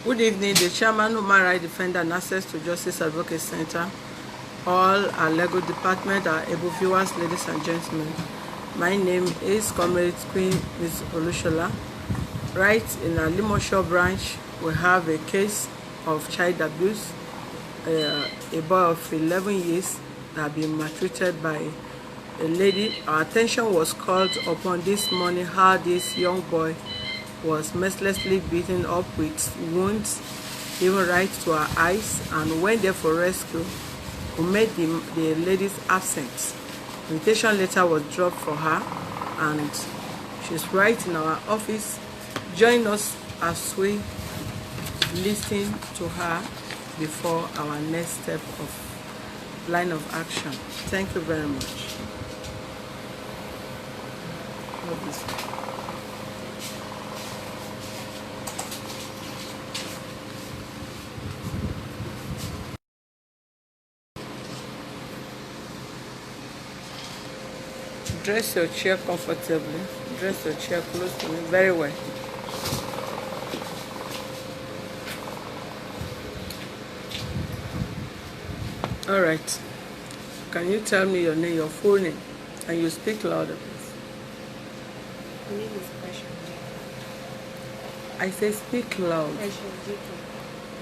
Good evening, the chairman, human rights defender, and access to justice advocate center, all our legal department, our able viewers, ladies and gentlemen. My name is Comrade Queen Ms. Olushola. Right in our Limosho branch, we have a case of child abuse. A boy of 11 years that had been maltreated by a lady. Our attention was called upon this morning how this young boy was mercilessly beaten up with wounds, even right to her eyes, and went there for rescue. We made the lady's absent. Invitation letter was dropped for her, and she's right in our office. Join us as we listen to her before our next step of line of action. Thank you very much. Dress your chair comfortably. Dress your chair close to me very well. All right. Can you tell me your name, your full name, and you speak louder, please? My name is Precious Jiko. I say speak loud. Precious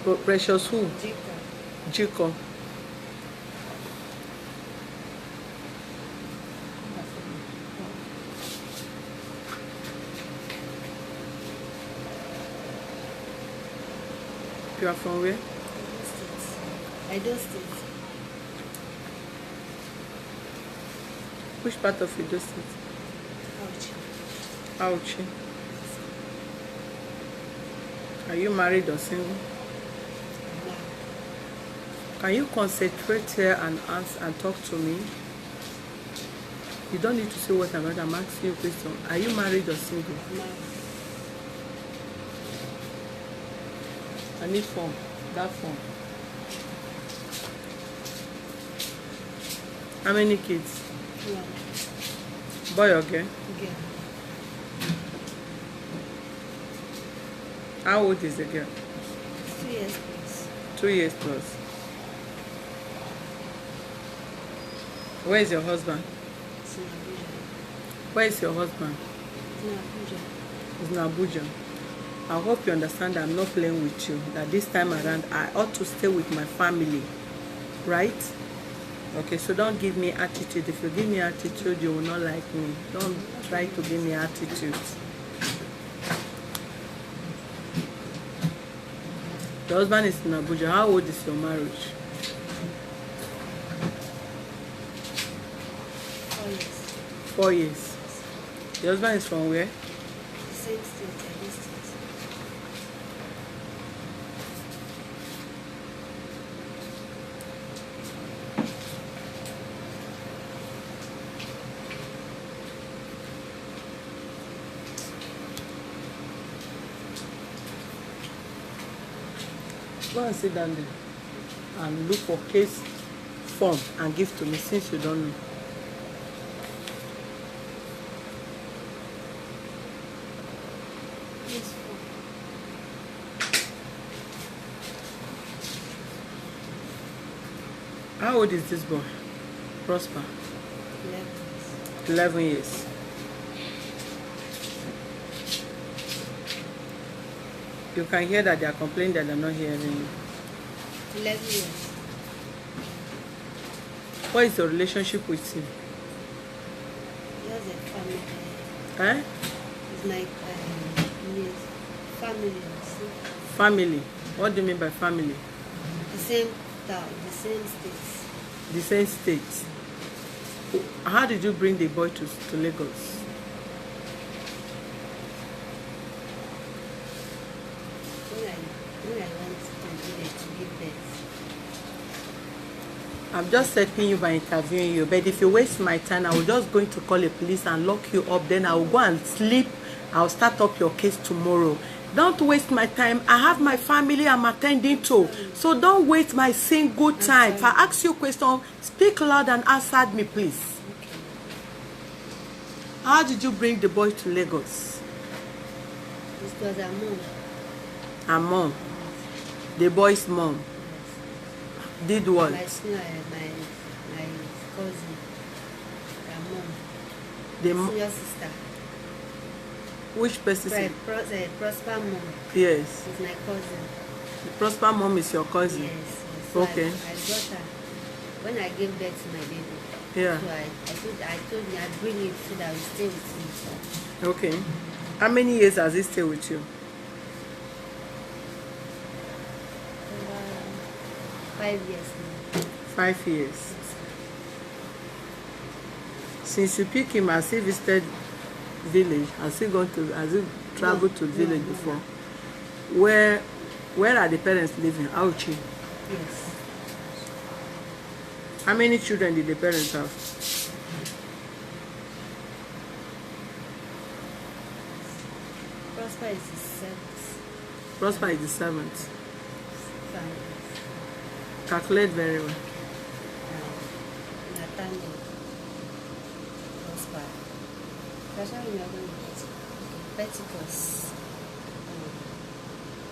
Jiko. Precious who? Jiko. Jiko. You are from where? Edo State. Which part of Edo State? Auchi. Auchi. Are you married or single? No. Can you concentrate here and ask and talk to me? You don't need to say what I'm asking you a question. Are you married or single? No. I need form. That form. How many kids? One. Boy or girl? Girl. How old is the girl? 2 years plus. 2 years plus. Where is your husband? It's in Abuja. Where is your husband? It's in Abuja. It's in Abuja. I hope you understand that I'm not playing with you. That this time around, I ought to stay with my family. Right? Okay, so don't give me attitude. If you give me attitude, you will not like me. Don't try to give me attitude. Your husband is in Abuja. How old is your marriage? 4 years. 4 years. Your husband is from where? The same state, Edo State. Go and sit down there and look for case form and give to me since you don't know. Yes, How old is this boy? Prosper. 11 years. 11 years. You can hear that they are complaining that they're not hearing you. 11 years. What is your relationship with him? Just a family. Eh? It's like yes, family. See? Family. What do you mean by family? The same town, the same states. The same state. How did you bring the boy to Lagos? When I went to village to give birth. I'm just helping you by interviewing you, but if you waste my time, I will just going to call the police and lock you up. Then I will go and sleep. I'll start up your case tomorrow. Don't waste my time. I have my family I'm attending to. So don't waste my single time. If I ask you a question, speak loud and answer me, please. Okay. How did you bring the boy to Lagos? It was a mom. Her mom. The boy's mom Yes. did what? My cousin, her mom, The senior sister. which person? Prosper mom Yes. is my cousin. The Prosper mom is your cousin. Yes. So Okay. I got her when I gave birth to my baby. Yeah. So I told me I'd bring it so that we stay with me. Okay. How many years has he stayed with you? Over 5 years now. 5 years. Since you pick him, has he visited village? Has he traveled to village no. before? Where are the parents living? Auchi. Yes. How many children did the parents have? Prosper is the seventh. Prosper is the 7th. Son. Calculate very well. Nathaniel. Prosper. That's how we are going to get Pentecost.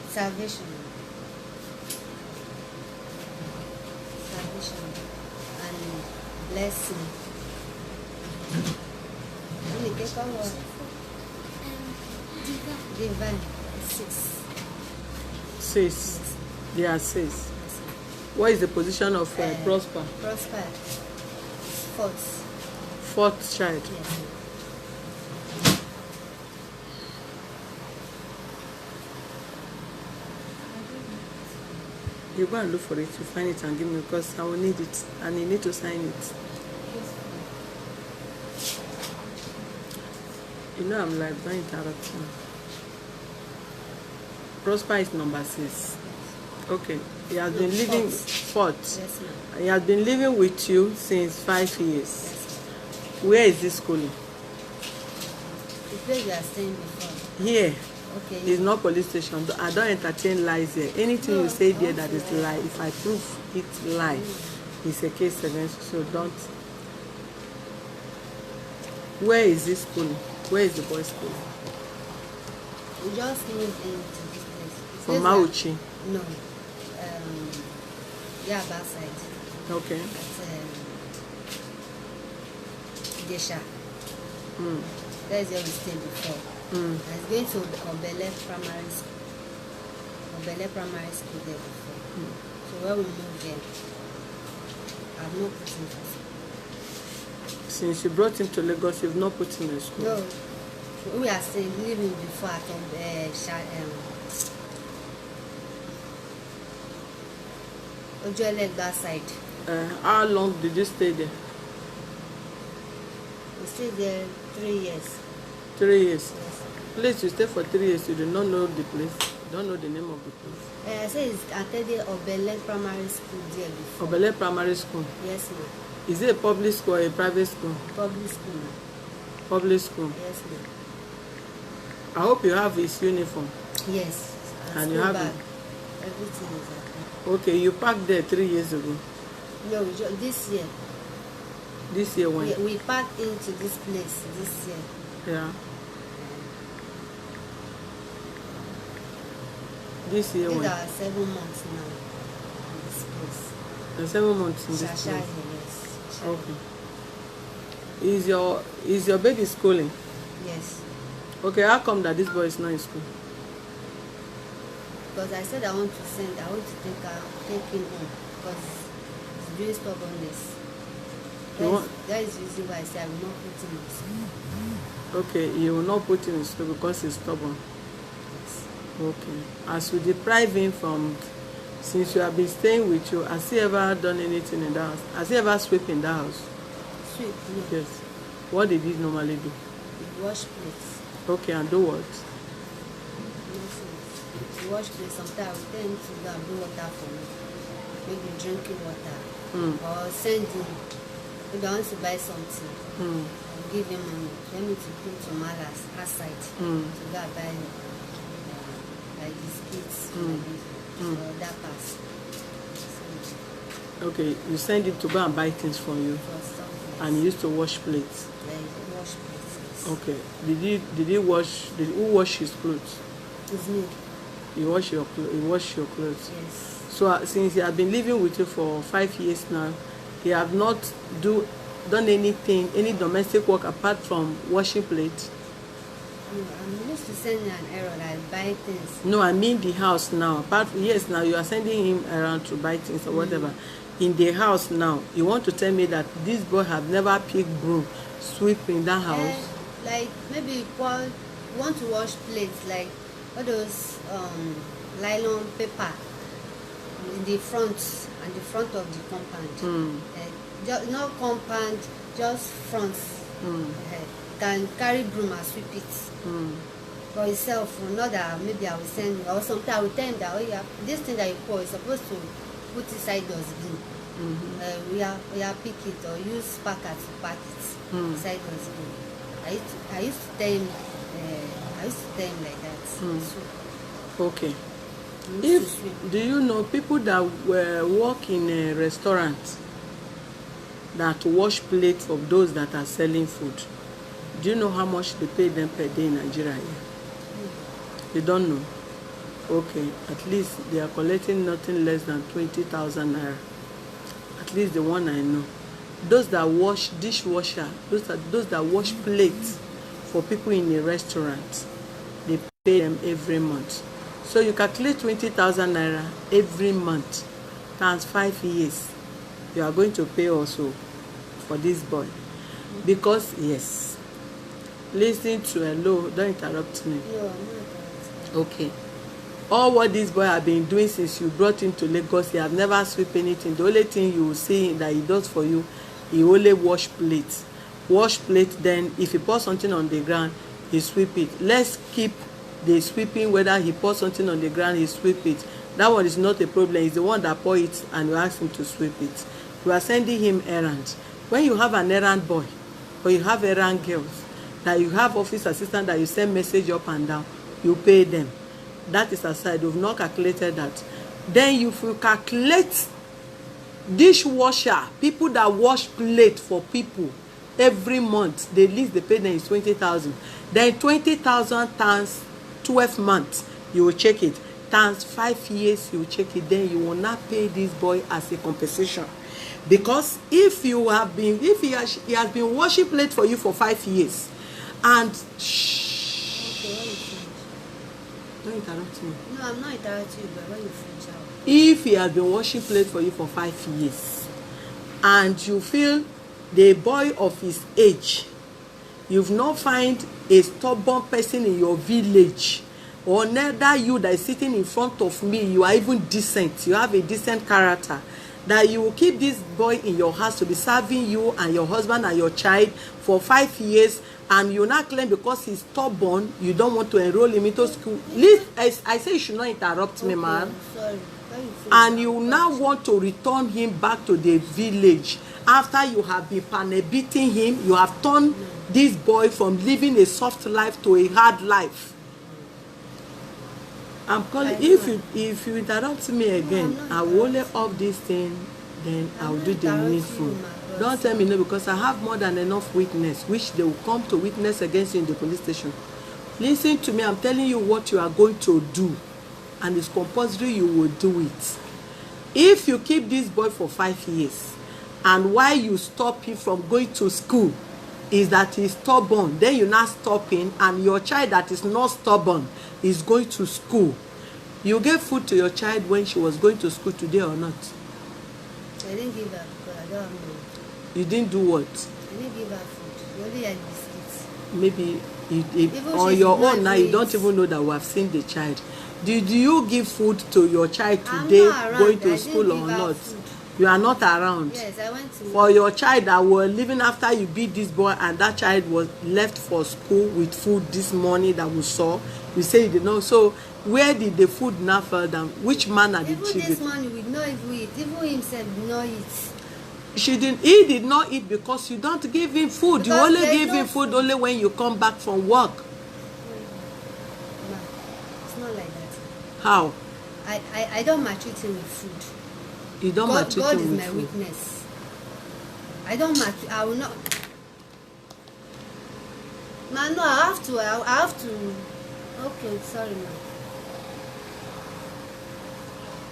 Salvation. And blessing. Only take one. Divine. 6. 6. They are 6. Yes. What is the position of Prosper? Prosper. 4th. 4th child. Yes. You go and look for it, you find it and give me because I will need it and you need to sign it. You know I'm like don't interrupt you. Prosper is number 6. Okay. He has been living 4th. Yes, ma'am. He has been living with you since 5 years. Yes, Where is this schooling? the place you are staying before. Here. Okay. It's not police station. I don't entertain lies here. Anything you say there that is lie, if I prove it lie, it's a case against you. So don't. Where is this school? Where is the boys' school? We just moved into this place. It From says Mauchi. that- No. Yaba side. Okay. At Desha. Mm. That's where we stayed before. Mm. I was going to Obele Primary School. Obele Primary School there before. So when we moved there, I've not put him for school. Since you brought him to Lagos, you've not put him in school. No. We are staying living before at Ojuelegba side. How long did you stay there? We stayed there 3 years. 3 years. Yes. Place you stay for 3 years, you do not know the place. You don't know the name of the place. I say it's attended Obele Primary School there before. Obele Primary School. Yes, ma'am. Is it a public school or a private school? Public school, ma'am. Public school. Yes, ma'am. I hope you have his uniform. Yes. And you school have bag. it? Everything is at Okay, you parked there 3 years ago. home. No, this year. This year when? We packed into this place this year. Yeah. This year These when? are 7 months now in this place. 7 months in this Shasha place. here, yes. Okay. Is your baby schooling? Yes. Okay, how come that this boy is not in school? Because I said I want to take him home because he's doing stubbornness. That is the reason why I say I will not put him in school. Okay, you will not put him in school because he's stubborn. Yes. Okay. As you deprive him from, since you have been staying with you, has he ever done anything in the house? Has he ever swept in the house? Sweet, no. Yes. What did he normally do? We wash plates. Okay, and do what? We wash plates. Sometimes we tell him to go and bring water for me. Maybe drinking water. Or send him. If I want to buy something, I'll give him money. Let me to put some others aside to go and buy like biscuits or that pass. So, Okay, you send him to go and buy things for you, for something. and he used to wash plates. Like wash plates. Yes. Okay. Who wash his clothes? It's me. You wash your clothes. Yes. So since he has been living with you for 5 years now, he have not done anything, any domestic work apart from washing plates? No, I'm used to sending an error like buy things. No, I mean the house now. Yes, now you are sending him around to buy things or whatever. In the house now, you want to tell me that this boy have never picked broom, sweep in that house? Like maybe you want to wash plates, like all those nylon paper in the front and the front of the compound. Just not compound, just front. Can carry broom and sweep it for yourself, or not that maybe I will send, or sometimes I will tell him that, oh yeah, this thing that you pour is supposed to put inside dustbin. We are pick it or use packer to pack it inside dustbin. I used to tell him like that. So, Okay. Do you know people that work in a restaurant that wash plates of those that are selling food? Do you know how much they pay them per day in Nigeria? You don't know? Okay, at least they are collecting nothing less than 20,000 naira. At least the one I know. Those that wash dishwasher, those that wash plates for people in a restaurant, they pay them every month. So you calculate 20,000 naira every month times 5 years. You are going to pay also for this boy. Because, yes. Listen to hello, don't interrupt me. no, I'm not interrupting. Okay. All what this boy have been doing since you brought him to Lagos, he have never sweep anything. The only thing you will see that he does for you, he only wash plates. Wash plate, then if he pour something on the ground, he sweep it. Let's keep the sweeping, whether he pour something on the ground, he sweep it. That one is not a problem. It's the one that pour it and you ask him to sweep it. You are sending him errands. When you have an errand boy or you have errand girls, that you have office assistant that you send message up and down, you pay them. That is aside. You've not calculated that. Then if you calculate dishwasher, people that wash plate for people every month, the least they pay them is 20,000. Then 20,000 times 12 months, you will check it. Times 5 years, you will check it. Then you will not pay this boy as a compensation. Because if he has been washing plate for you for 5 years, and don't interrupt me. No, I'm not interrupting you, but when you finish out. If he has been washing plate for you for 5 years, and you feel the boy of his age, you've not find a stubborn person in your village, or neither you that is sitting in front of me, you are even decent, you have a decent character, that you will keep this boy in your house to be serving you and your husband and your child for 5 years, and you not claim because he's stubborn, you don't want to enroll him into school. I say you should not interrupt me, man. Sorry. And you now want to return him back to the village after you have been beating him. You have turned this boy from living a soft life to a hard life. I'm calling. If you interrupt me again, I will only off this thing. Then I will do the needful. Don't tell me no, because I have more than enough witness which they will come to witness against you in the police station. Listen to me. I'm telling you what you are going to do, and it's compulsory you will do it. If you keep this boy for 5 years, and why you stop him from going to school is that he's stubborn, then you not stop him, and your child that is not stubborn is going to school. You gave food to your child when she was going to school today or not? I didn't give her because I don't know. You didn't do what? I didn't give her food. We only had biscuits. Maybe on your own now, you don't even know that we have seen the child. Did you give food to your child today going to school or not? You are not around. Yes, I went to. For your child that were living after you beat this boy, and that child was left for school with food this morning that we saw. You say you did not. So where did the food now fall down? Which manner did she Even eat? this morning we did not even eat. Even himself did not eat. He did not eat because you don't give him food. You Because only there's give no him food food. only when you come back from work. Ma, it's not like that. How? I don't maltreat him with food. You don't maltreat God him is with my food. witness. I don't maltreat. I will not. Ma, no, I have to. Okay, sorry, ma.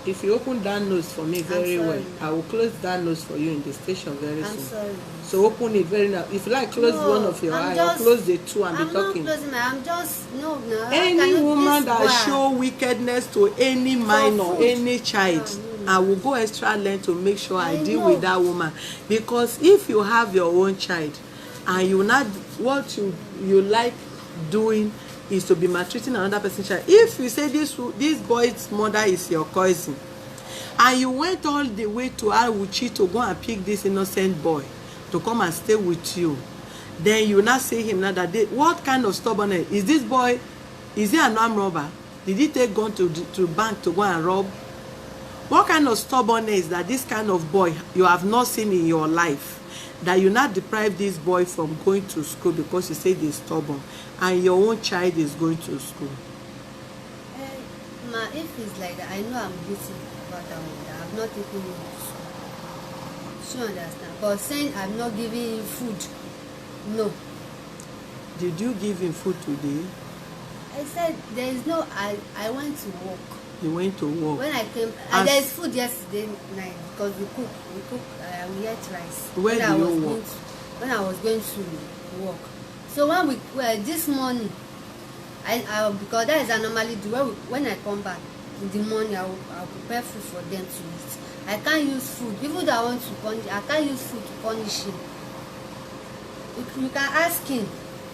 If you open that nose for me very sorry. well, I will close that nose for you in the station very I'm soon. sorry. So open it very now. If you like, close one of your eyes or close the two and be talking. I'm not closing I'm just no. Any woman that show wickedness to any minor, any child, I will go extra length to make sure I deal with that woman. Because if you have your own child and you not what you like doing is to be maltreating another person's child. If you say this boy's mother is your cousin, and you went all the way to Awuchi to go and pick this innocent boy to come and stay with you, then you not say him now that what kind of stubbornness is this boy? Is he an armed robber? Did he take gun to bank to go and rob? What kind of stubbornness that this kind of boy you have not seen in your life, that you not deprive this boy from going to school because you say he's stubborn, and your own child is going to school? Ma, if it's like that, I know I'm guilty about that one. I'm not taking him to school. She understand. But saying I'm not giving him food, no. Did you give him food today? I said there is no. I went to work. You went to work. When I came, and there is food yesterday night because we ate rice. Where do you work? When I was going to work. So this morning, I because that is I normally do. When I come back in the morning, I'll prepare food for them to eat. I can't use food. Even though I want to punish, I can't use food to punish him. You can ask him.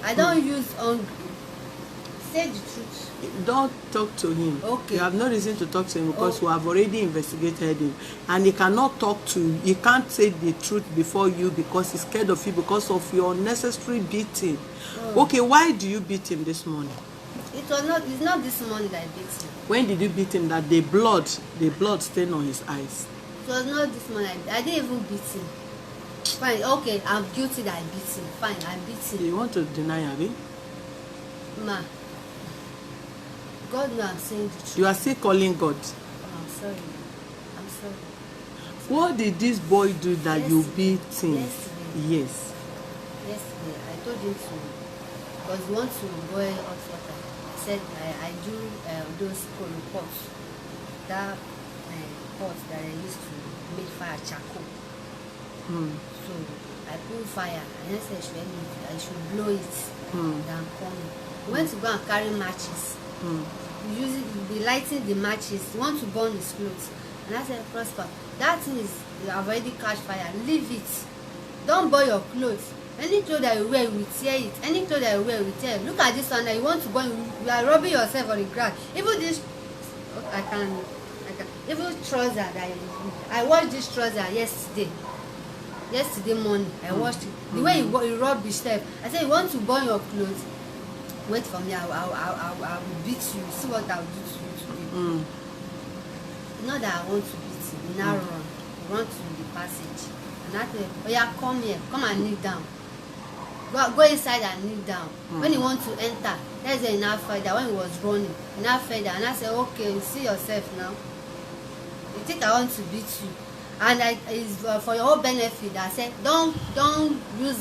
I don't use hungry. Say the truth. Don't talk to him. Okay. You have no reason to talk to him because we have already investigated him, and he cannot talk to you. He can't say the truth before you because he's scared of you because of your unnecessary beating. Okay, why do you beat him this morning? It's not this morning that I beat him. When did you beat him that the blood stained on his eyes? It was not this morning. I didn't even beat him. Fine, okay, I'm guilty that I beat him. Fine, I beat him. You want to deny, Abi? Ma, God knows I'm saying the truth. You are still calling God. Oh, I'm sorry. I'm sorry. What did this boy do that Yesterday. you beat him? Yesterday. Yes. Yesterday, I told him to, because he wants to boil hot water. I said I do those coal pots. That pot that I used to make fire charcoal. So I put fire and I said I should blow it than come. He went to go and carry matches. You be lighting the matches. You want to burn his clothes. And I said, Prosper, that thing is you have already catch fire. Leave it. Don't burn your clothes. Any clothes that you wear, you will tear it. Any clothes that you wear, you will tear it. Look at this one that you want to burn. You are rubbing yourself on the ground. Even this, I can. Even trouser that I washed this trouser yesterday morning. I washed it. The way you rub his step. I said, you want to burn your clothes? Wait for me. I will beat you. See what I will do to you today. Not that I want to beat you. Now run to the passage. And I said, oh yeah, come here. Come and kneel down. Go inside and kneel down. When you want to enter, there's enough further. When he was running, enough further. And I said, okay, you see yourself now. You think I want to beat you? And it's for your own benefit. I said, don't use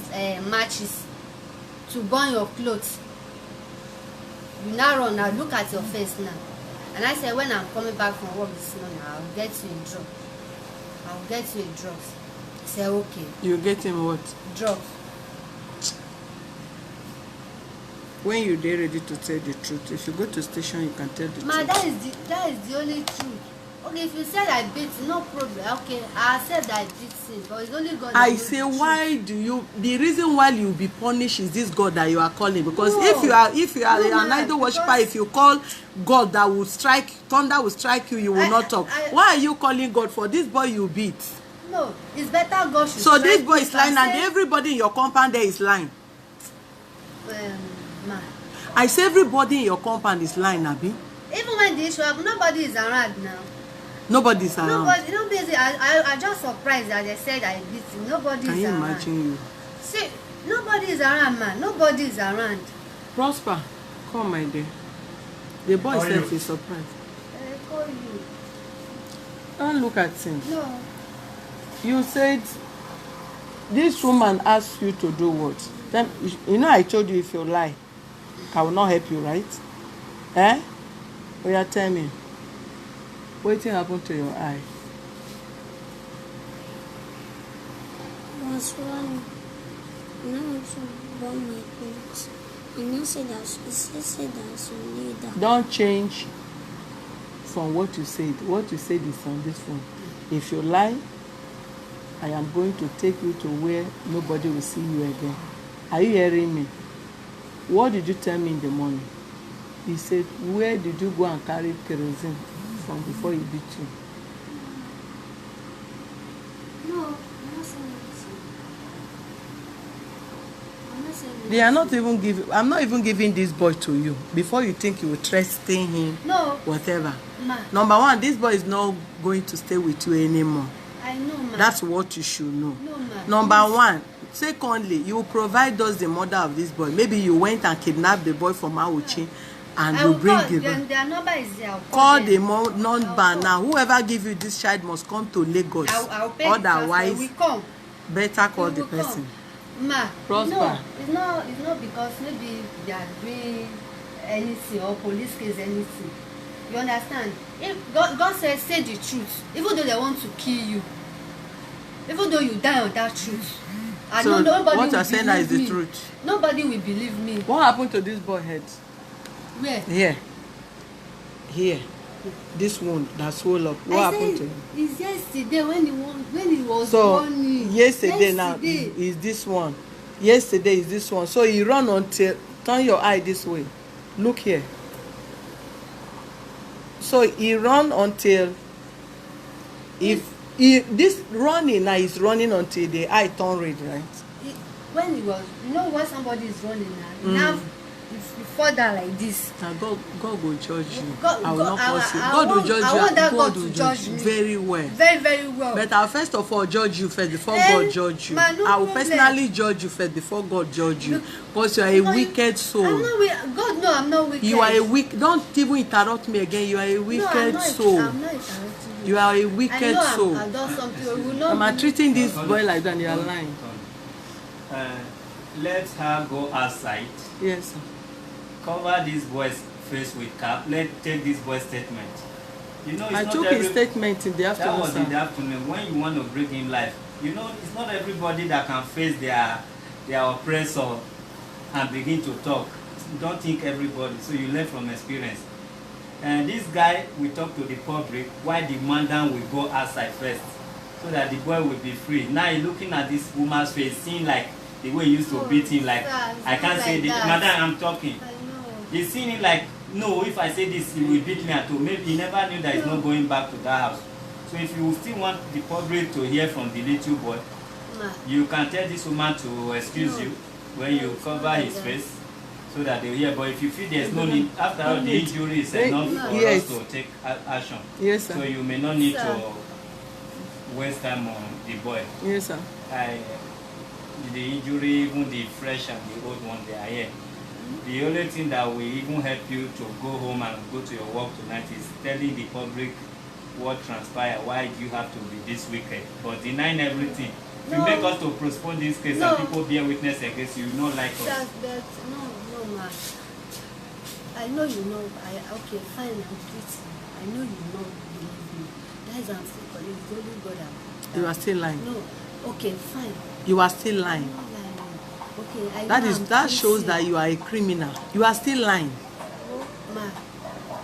matches to burn your clothes. You now run. Now look at your face now. And I said, when I'm coming back from work this morning, I'll get you a drug. I'll get you a drugs. He said, okay. You get him what? Drugs. When you're ready to tell the truth, if you go to station, you can tell the truth. That is the only truth. Okay, if you said I beat, no problem. Okay, I said I beat sin, but it's only God. I say, why do you? The reason why you be punished is this God that you are calling. Because No. if you are an idol worshiper, if you call God that will strike, thunder will strike you, you will not talk. Why are you calling God for this boy you beat? No, it's better God should. So this boy is strike lying, me and everybody in your compound there is lying. Ma. I say everybody in your compound is lying, Abi. Even when the issue happen, nobody is around now. Nobody is around. Nobody. I just surprised that they said I beat him. Nobody Can is you around. imagine you? See, nobody is around, man. Nobody is around. Prosper, come my dear. The boy said he's surprised. I call you. Don't look at him. No. You said this woman asked you to do what? Then you know I told you if you lie, I will not help you, right? Eh? Oh yeah, tell me. Wetin happen to your eye? I was running. And I want to burn my clothes. And he said that some leader. Don't change from what you said. What you said is on this phone. If you lie, I am going to take you to where nobody will see you again. Are you hearing me? What did you tell me in the morning? He said, where did you go and carry kerosene from before he beat you? No, I'm not saying anything. I'm not saying They are not even giving. I'm not even giving this boy to you before you think you will threaten him. No. Whatever. Ma. Number one, this boy is not going to stay with you anymore. I know, ma. That's what you should know. No, ma. Number one. Secondly, you provide us the mother of this boy. Maybe you went and kidnapped the boy from Auchi and you bring the boy. Their number is there. Call the number now. Whoever give you this child must come to Lagos. I'll pay. Otherwise, we come. better call We the will person. Come. Ma, Prosper. no, it's not because maybe they are doing anything or police case anything. You understand? If God says say the truth, even though they want to kill you, even though you die on that truth, and So nobody what will you're saying now is the believe me. truth. Nobody will believe me. What happened to this boy head? Where? Here. Here. This wound that swelled up. What happened to him? It's yesterday when he was So running. yesterday now is this one. Yesterday is this one. So he run until turn your eye this way. Look here. So he run until this running now is running until the eye turn red, right? When he was, you know, when somebody is running now, if you fall down like this. Now God will judge you. God, I will not force you. I God will want- judge you. I want that God God will to judge judge you me. very well. Very, very well. But I'll first of all judge you first before Then, God judge you. ma, no I will problem. personally judge you first before God judge you. Because you are a No, wicked soul. I'm not wicked. God, no, I'm not wicked. You are a wicked. Don't even interrupt me again. You are a wicked No, I'm not, soul. I'm not interrupting You are a I wicked know soul. I've done something. We will not. I'm treating this boy like that. And you are lying. Let her go outside. Yes, sir. Cover this boy's face with cap. Take this boy's statement. You know, it's I not took his statement in the That afternoon, was in the sir. afternoon when you want to bring him life. You know, it's not everybody that can face their oppressor and begin to talk. Don't think everybody. So you learn from experience. And this guy will talk to the public while the madam will go outside first, so that the boy will be free. Now he's looking at this woman's face, seeing like the way he used to beat him. Like, I can't say this. Madam, I'm talking. I know. He's seeing it like, no, if I say this, he will beat me at home. Maybe he never knew that he's not going back to that house. So if you still want the public to hear from the little boy, Ma, you can tell this woman to excuse you when you cover his face, so that they'll hear. But if you feel there's no need, after all, the injury is enough for Yes. us to take action. Yes, sir. So you may not need Sir. to waste time on the boy. Yes, sir. The injury, even the fresh and the old one, they are here. The only thing that will even help you to go home and go to your work tonight is telling the public what transpired, why you have to be this wicked, but denying everything. If you No. make us to postpone this case No. and people bear witness against you, not like us. that no, ma. I know you know. Okay, fine. I'm treating. I know you know. Believe me. That is what I'm still calling. It's only God. You are still lying. No. Okay, fine. You are still lying. I'm not lying. Okay, I That know is I'm that shows treating. that you are a criminal. You are still lying. Ma,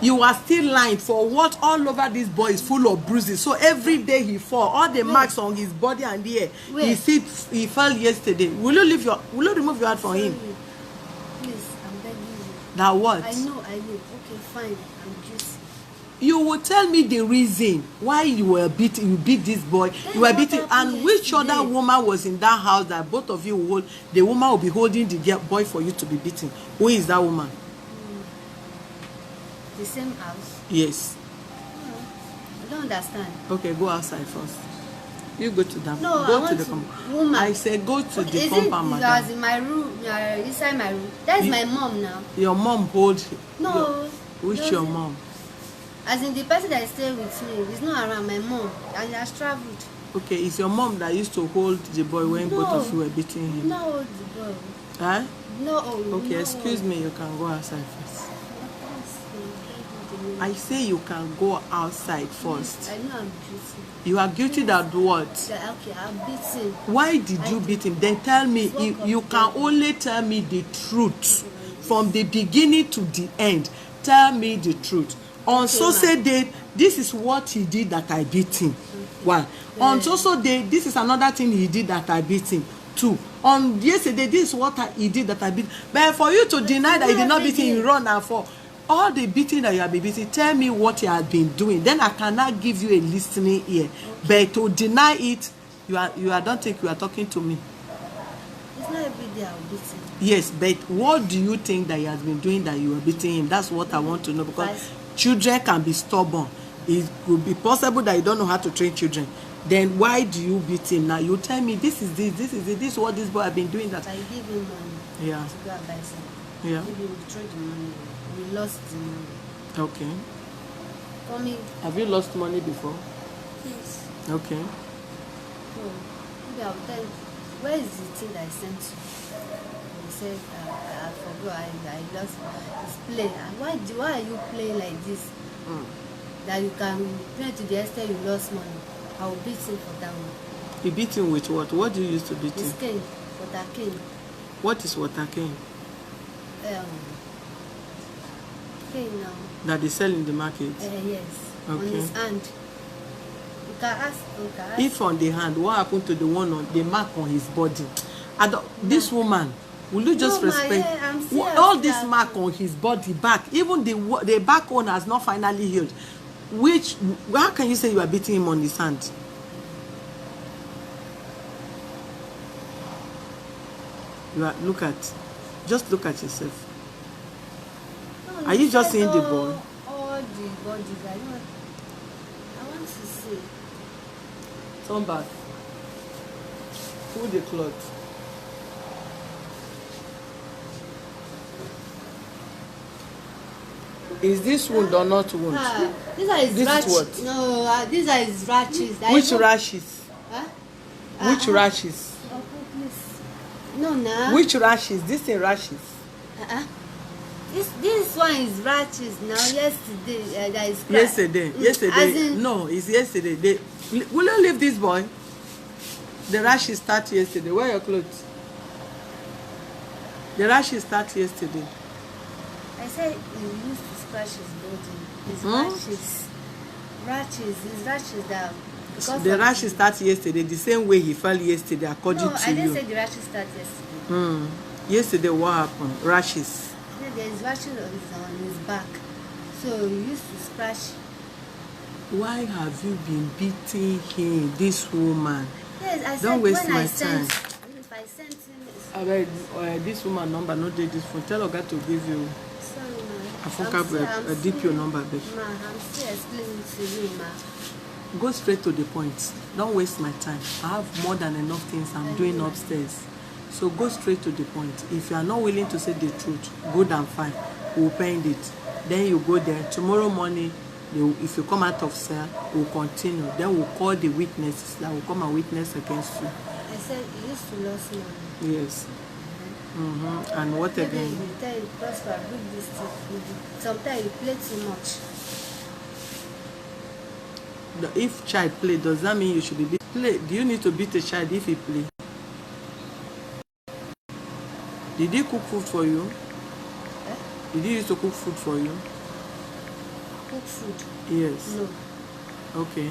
You are still lying for what? All over this boy is full of bruises. So every day he fall, all the marks on his body and here. Where? He fell yesterday. Will you remove your hand from him? sorry. Please, I'm begging you. That what? I know. Okay, fine. I'm just. You will tell me the reason why you beat this boy. You were what beating, happened and which yesterday. other woman was in that house that both of you will hold? The woman will be holding the boy for you to be beaten. Who is that woman? The same house. Yes. I don't understand. Okay, go outside first. You go to them. No, I go want to the to- compound. woman. I said go to the Is compound, it madam. as in my room? Inside my room. That's You- my mom now. Your mom hold. No. Which doesn't- your mom? As in the person that stay with me is not around. My mom, and he has traveled. Okay, it's your mom that used to hold the boy when both No. of you were beating him. No, the boy. Huh? No. Okay, no. excuse me, you can go outside first. I say you can go outside first. I know I'm guilty. You are guilty that what? Yeah, okay, I'm beaten. Why did you beat him? Then tell me, It's work of you can God. only tell me the truth from the beginning to the end. Tell me the truth. On so-so day, this is what he did that I beat him. One. On so-so day, this is another thing he did that I beat him. Two. On yesterday, this is what he did that I beat. But for you to deny that he did not beat him, you run and fall. All the beating that you have been beating, tell me what you have been doing. Then I cannot give you a listening ear. But to deny it, you are don't think you are talking to me. It's not every day I'll beat him. Yes, but what do you think that he has been doing that you are beating him? That's what I want to know, because children can be stubborn. It could be possible that you don't know how to train children. Then why do you beat him now? You tell me this is what this boy has been doing that. I give him money. Yeah. To go and buy something. Yeah. Maybe we throw the money. We lost the money. Okay. For me, Have you lost money before? Yes. Okay. so maybe I'll tell you, where is the thing that I sent you? He said, I forgot, I lost. It's play. Why are you playing like this? That you can play to the extent you lost money. I will beat him for that one. You beat him with what? What do you use to beat him? It's cane, water cane. What is water cane? Cane now. That they sell in the market? Yes. On Okay. his hand. You can ask. If on the hand, what happened to the one on the mark on his body? This woman, will you just No, ma, respect yeah, I'm serious, all this yeah. mark on his body back? Even the back one has not finally healed. How can you say you are beating him on his hand? Just look at yourself. No, Are you just said seeing the boy? All the bodies. I want to see. Turn back. Pull the cloth. Is this wound or not wound? These are his This is rashes. what? No, these are his rashes. Which rashes? Huh? Which rashes? Oh, please. No, nah. Which rashes? This is rashes. This one is rashes now. Yesterday, that is Yesterday. As in, No, it's yesterday. Will you leave this boy? The rashes start yesterday. Wear your clothes. The rashes start yesterday. I said he used to scratch his body. His his rashes that. Because The of rashes start yesterday, the same way he fell yesterday, according No, to I didn't you. say the rashes start yesterday. Yesterday, what happened? Rashes. There is rashes on his back. So he used to scratch. Why have you been beating him, this woman? Yes, I said Don't waste when my I sent, time. if I sent him, I beg, this woman number, not take this phone. Tell Oga to give you. sorry, ma. I forgot a deep your number, babe. Ma, I'm still explaining to you, ma. Go straight to the point. Don't waste my time. I have more than enough things I'm doing upstairs. So go straight to the point. If you are not willing to say the truth, good and fine. We'll paint it. Then you go there. Tomorrow morning, if you come out of cell, we'll continue. Then we'll call the witnesses that will come and witness against you. I said he used to lose money. Yes. And what Maybe again? you tell him, Prosper, bring this thing. Sometimes you play too much. If child play, does that mean you should be play? Do you need to beat a child if he play? Did he cook food for you? Did he used to cook food for you? Cook food? Yes. No. Okay.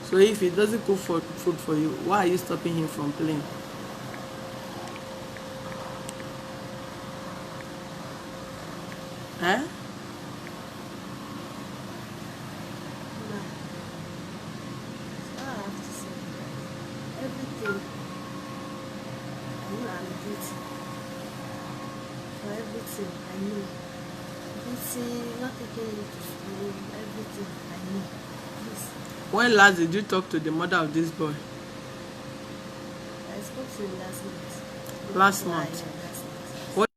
So if he doesn't cook food for you, why are you stopping him from playing? Huh? I have to say everything. I know I'm guilty for everything. I know. Guilty, not taking it to school, everything. I know. Please. When last did you talk to the mother of this boy? I spoke to him last month. Last Yeah, month. last month. What?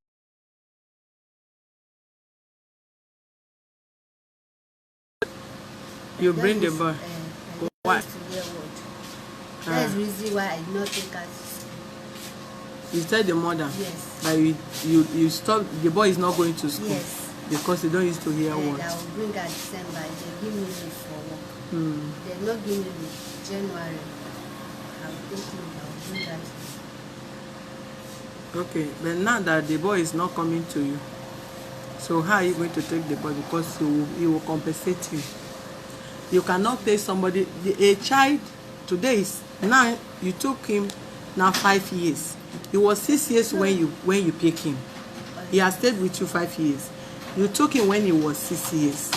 You bring the boy. Why? Why? To wear word. That is the reason why I did not take her to school. You tell the mother Yes. that you stop, the boy is not going to school. Yes. Because they don't used to hear And words. I will bring her December. They give me leave for work. Hmm. They not give me leave January. I will take leave. I will bring her. Okay, but now that the boy is not coming to you, so how are you going to take the boy? Because he will compensate you. You cannot pay somebody, a child, today is, now you took him now 5 years. He was 6 years when you pick him. He has stayed with you 5 years. You took him when he was 6 years.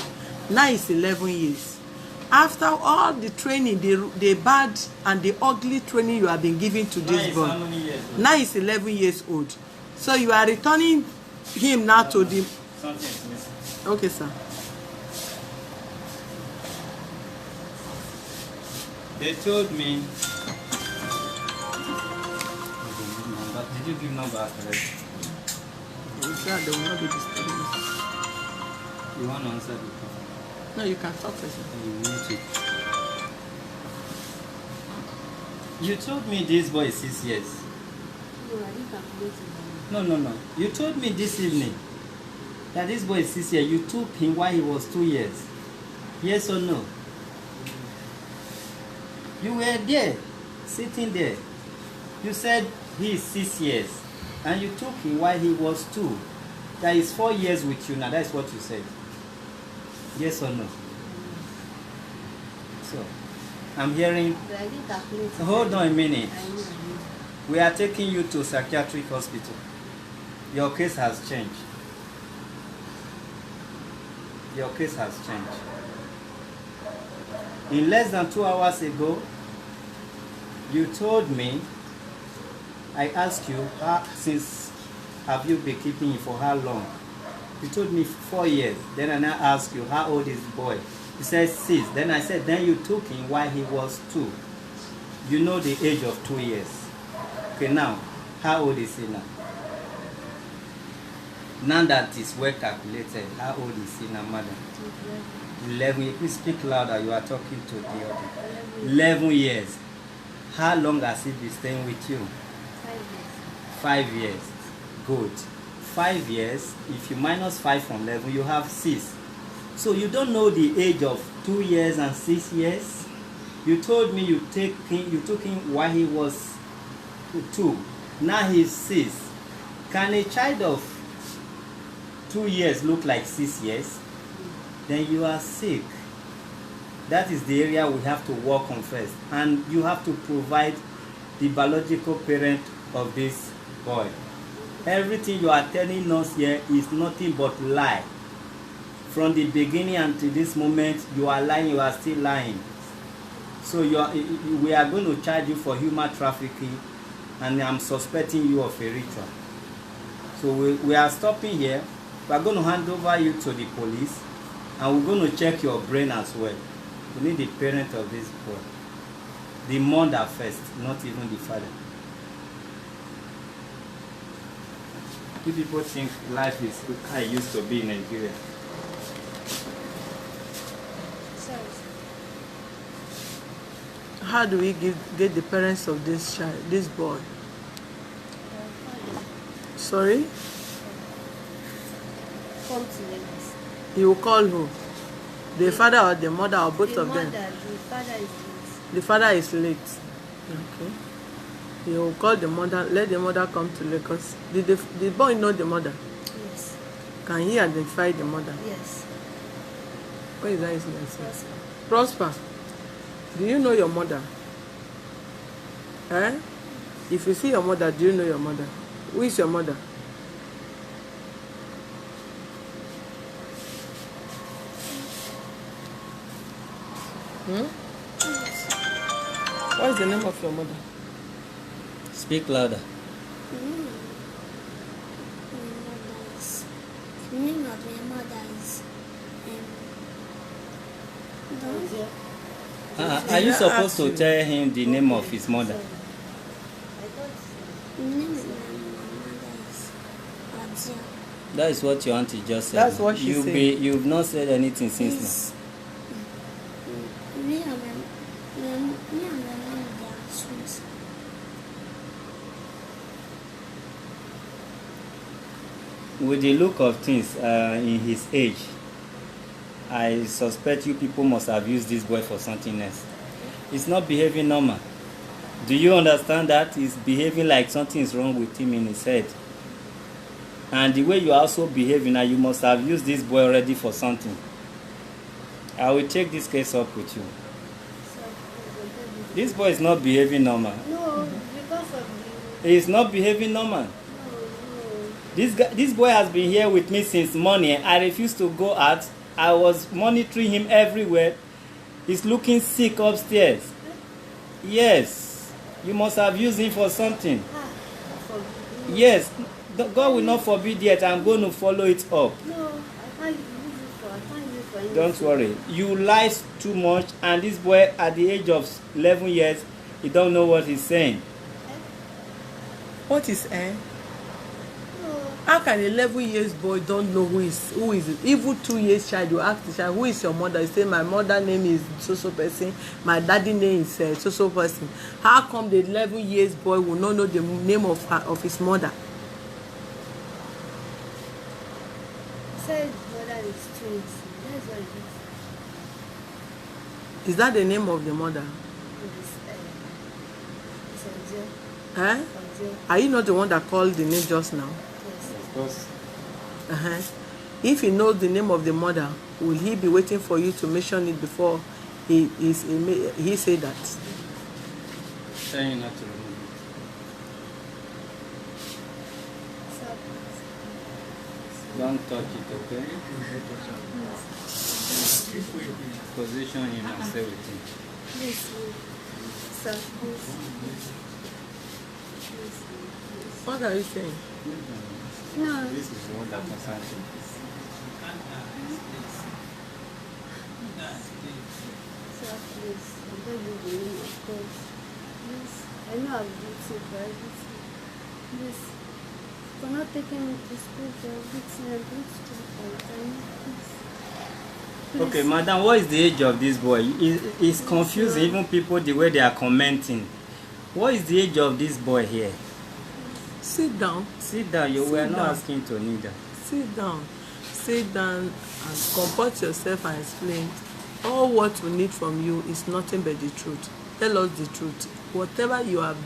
Now it's 11 years. After all the training, the bad and the ugly training you have been giving to this boy, now he's 11 years old. So you are returning him now to the... Something is missing. Okay, sir. They told me. Did you give number after that? Sir, they will not be disturbing us. You want to answer the call? No, you can talk, sir. You need it. You told me this boy is 6 years. No, I didn't calculate it. No. You told me this evening that this boy is 6 years. You took him while he was 2 years. Yes or no? You were there, sitting there. You said he is 6 years. And you took him while he was 2. That is 4 years with you now. That's what you said. Yes or no? So, I'm hearing... But I didn't calculate it. Hold on a minute. I know. We are taking you to psychiatric hospital. Your case has changed. Your case has changed. In less than 2 hours ago, you told me, I asked you, since have you been keeping it for how long? You told me 4 years. Then I now asked you, how old is the boy? You said 6. Then I said, then you took him while he was 2. You know the age of 2 years. Okay, now, how old is he now? Now that is well calculated, how old is he now, madam? 11. You please speak louder, you are talking to the audience. 11 years. How long has he been staying with you? 5 years. 5 years. Good. 5 years, if you minus 5 from 11, you have 6. So you don't know the age of 2 years and 6 years? You told me you took him while he was 2. Now he's 6. Can a child of 2 years look like 6 years? Then you are sick. That is the area we have to work on first. And you have to provide the biological parent of this boy. Everything you are telling us here is nothing but lie. From the beginning until this moment, you are lying, you are still lying. So we are going to charge you for human trafficking, and I'm suspecting you of a ritual. So we are stopping here. We are going to hand over you to the police, and we're going to check your brain as well. We need the parent of this boy. The mother first, not even the father. You people think life is how it used to be in Nigeria. Sorry. How do we get the parents of this child, this boy? Sorry? Come to Lagos. You will call who? The father or the mother or both The of them? mother, the father is late. The father is late. Okay. You will call the mother, let the mother come to Lagos. Did the boy know the mother? Yes. Can he identify the mother? Yes. What is that his name? Prosper. Prosper. Do you know your mother? Eh? If you see your mother, do you know your mother? Who is your mother? What is the name of your mother? Speak louder. The name of my mother is Are you supposed to tell him the name of his mother? I thought the name of my mother is Adia. That is what your auntie just said. That's what she said. You've not said anything since Is me and my mom they are twins. with the look of things in his age, I suspect you people must have used this boy for something else. He's not behaving normal. Do you understand that? He's behaving like something is wrong with him in his head. And the way you are also behaving, now you must have used this boy already for something. I will take this case up with you. This boy is not behaving normal. No, because of He is not behaving normal. This boy has been here with me since morning. I refused to go out. I was monitoring him everywhere. He's looking sick upstairs. Yes, you must have used him for something. Yes, God will not forbid yet. I'm going to follow it up. No, I can't use it for anything. Don't worry. You lie too much, and this boy at the age of 11 years, he don't know what he's saying. What is No. How can 11 years boy don't know who is it? Even 2 years child, you ask the child, who is your mother? You say, my mother name is so person, my daddy name is so person. How come the 11 years boy will not know the name of his mother? Said mother is twins. That's what it is. Is that the name of the mother? It's Ojo. Eh? Ojo. Are you not the one that called the name just now? Yes. Of course. Uh-huh. If he knows the name of the mother, will he be waiting for you to mention it before he say that? Tell you not to remove So, it. Don't touch it, okay? Position him and stay with him. this so this. What are you saying? No. This is what that concerns you. So please, I don't do the name of course. Please, I know I've duty for everything. Please, for not taking me to school for everything, I'm going to school for it. I know, please. Please. Okay, madam, what is the age of this boy? It's confusing even people the way they are commenting. What is the age of this boy here? Sit down. Sit down. You Sit were not down. asking to kneel down. Sit down. Sit down and comport yourself and explain. All what we need from you is nothing but the truth. Tell us the truth. Whatever you have,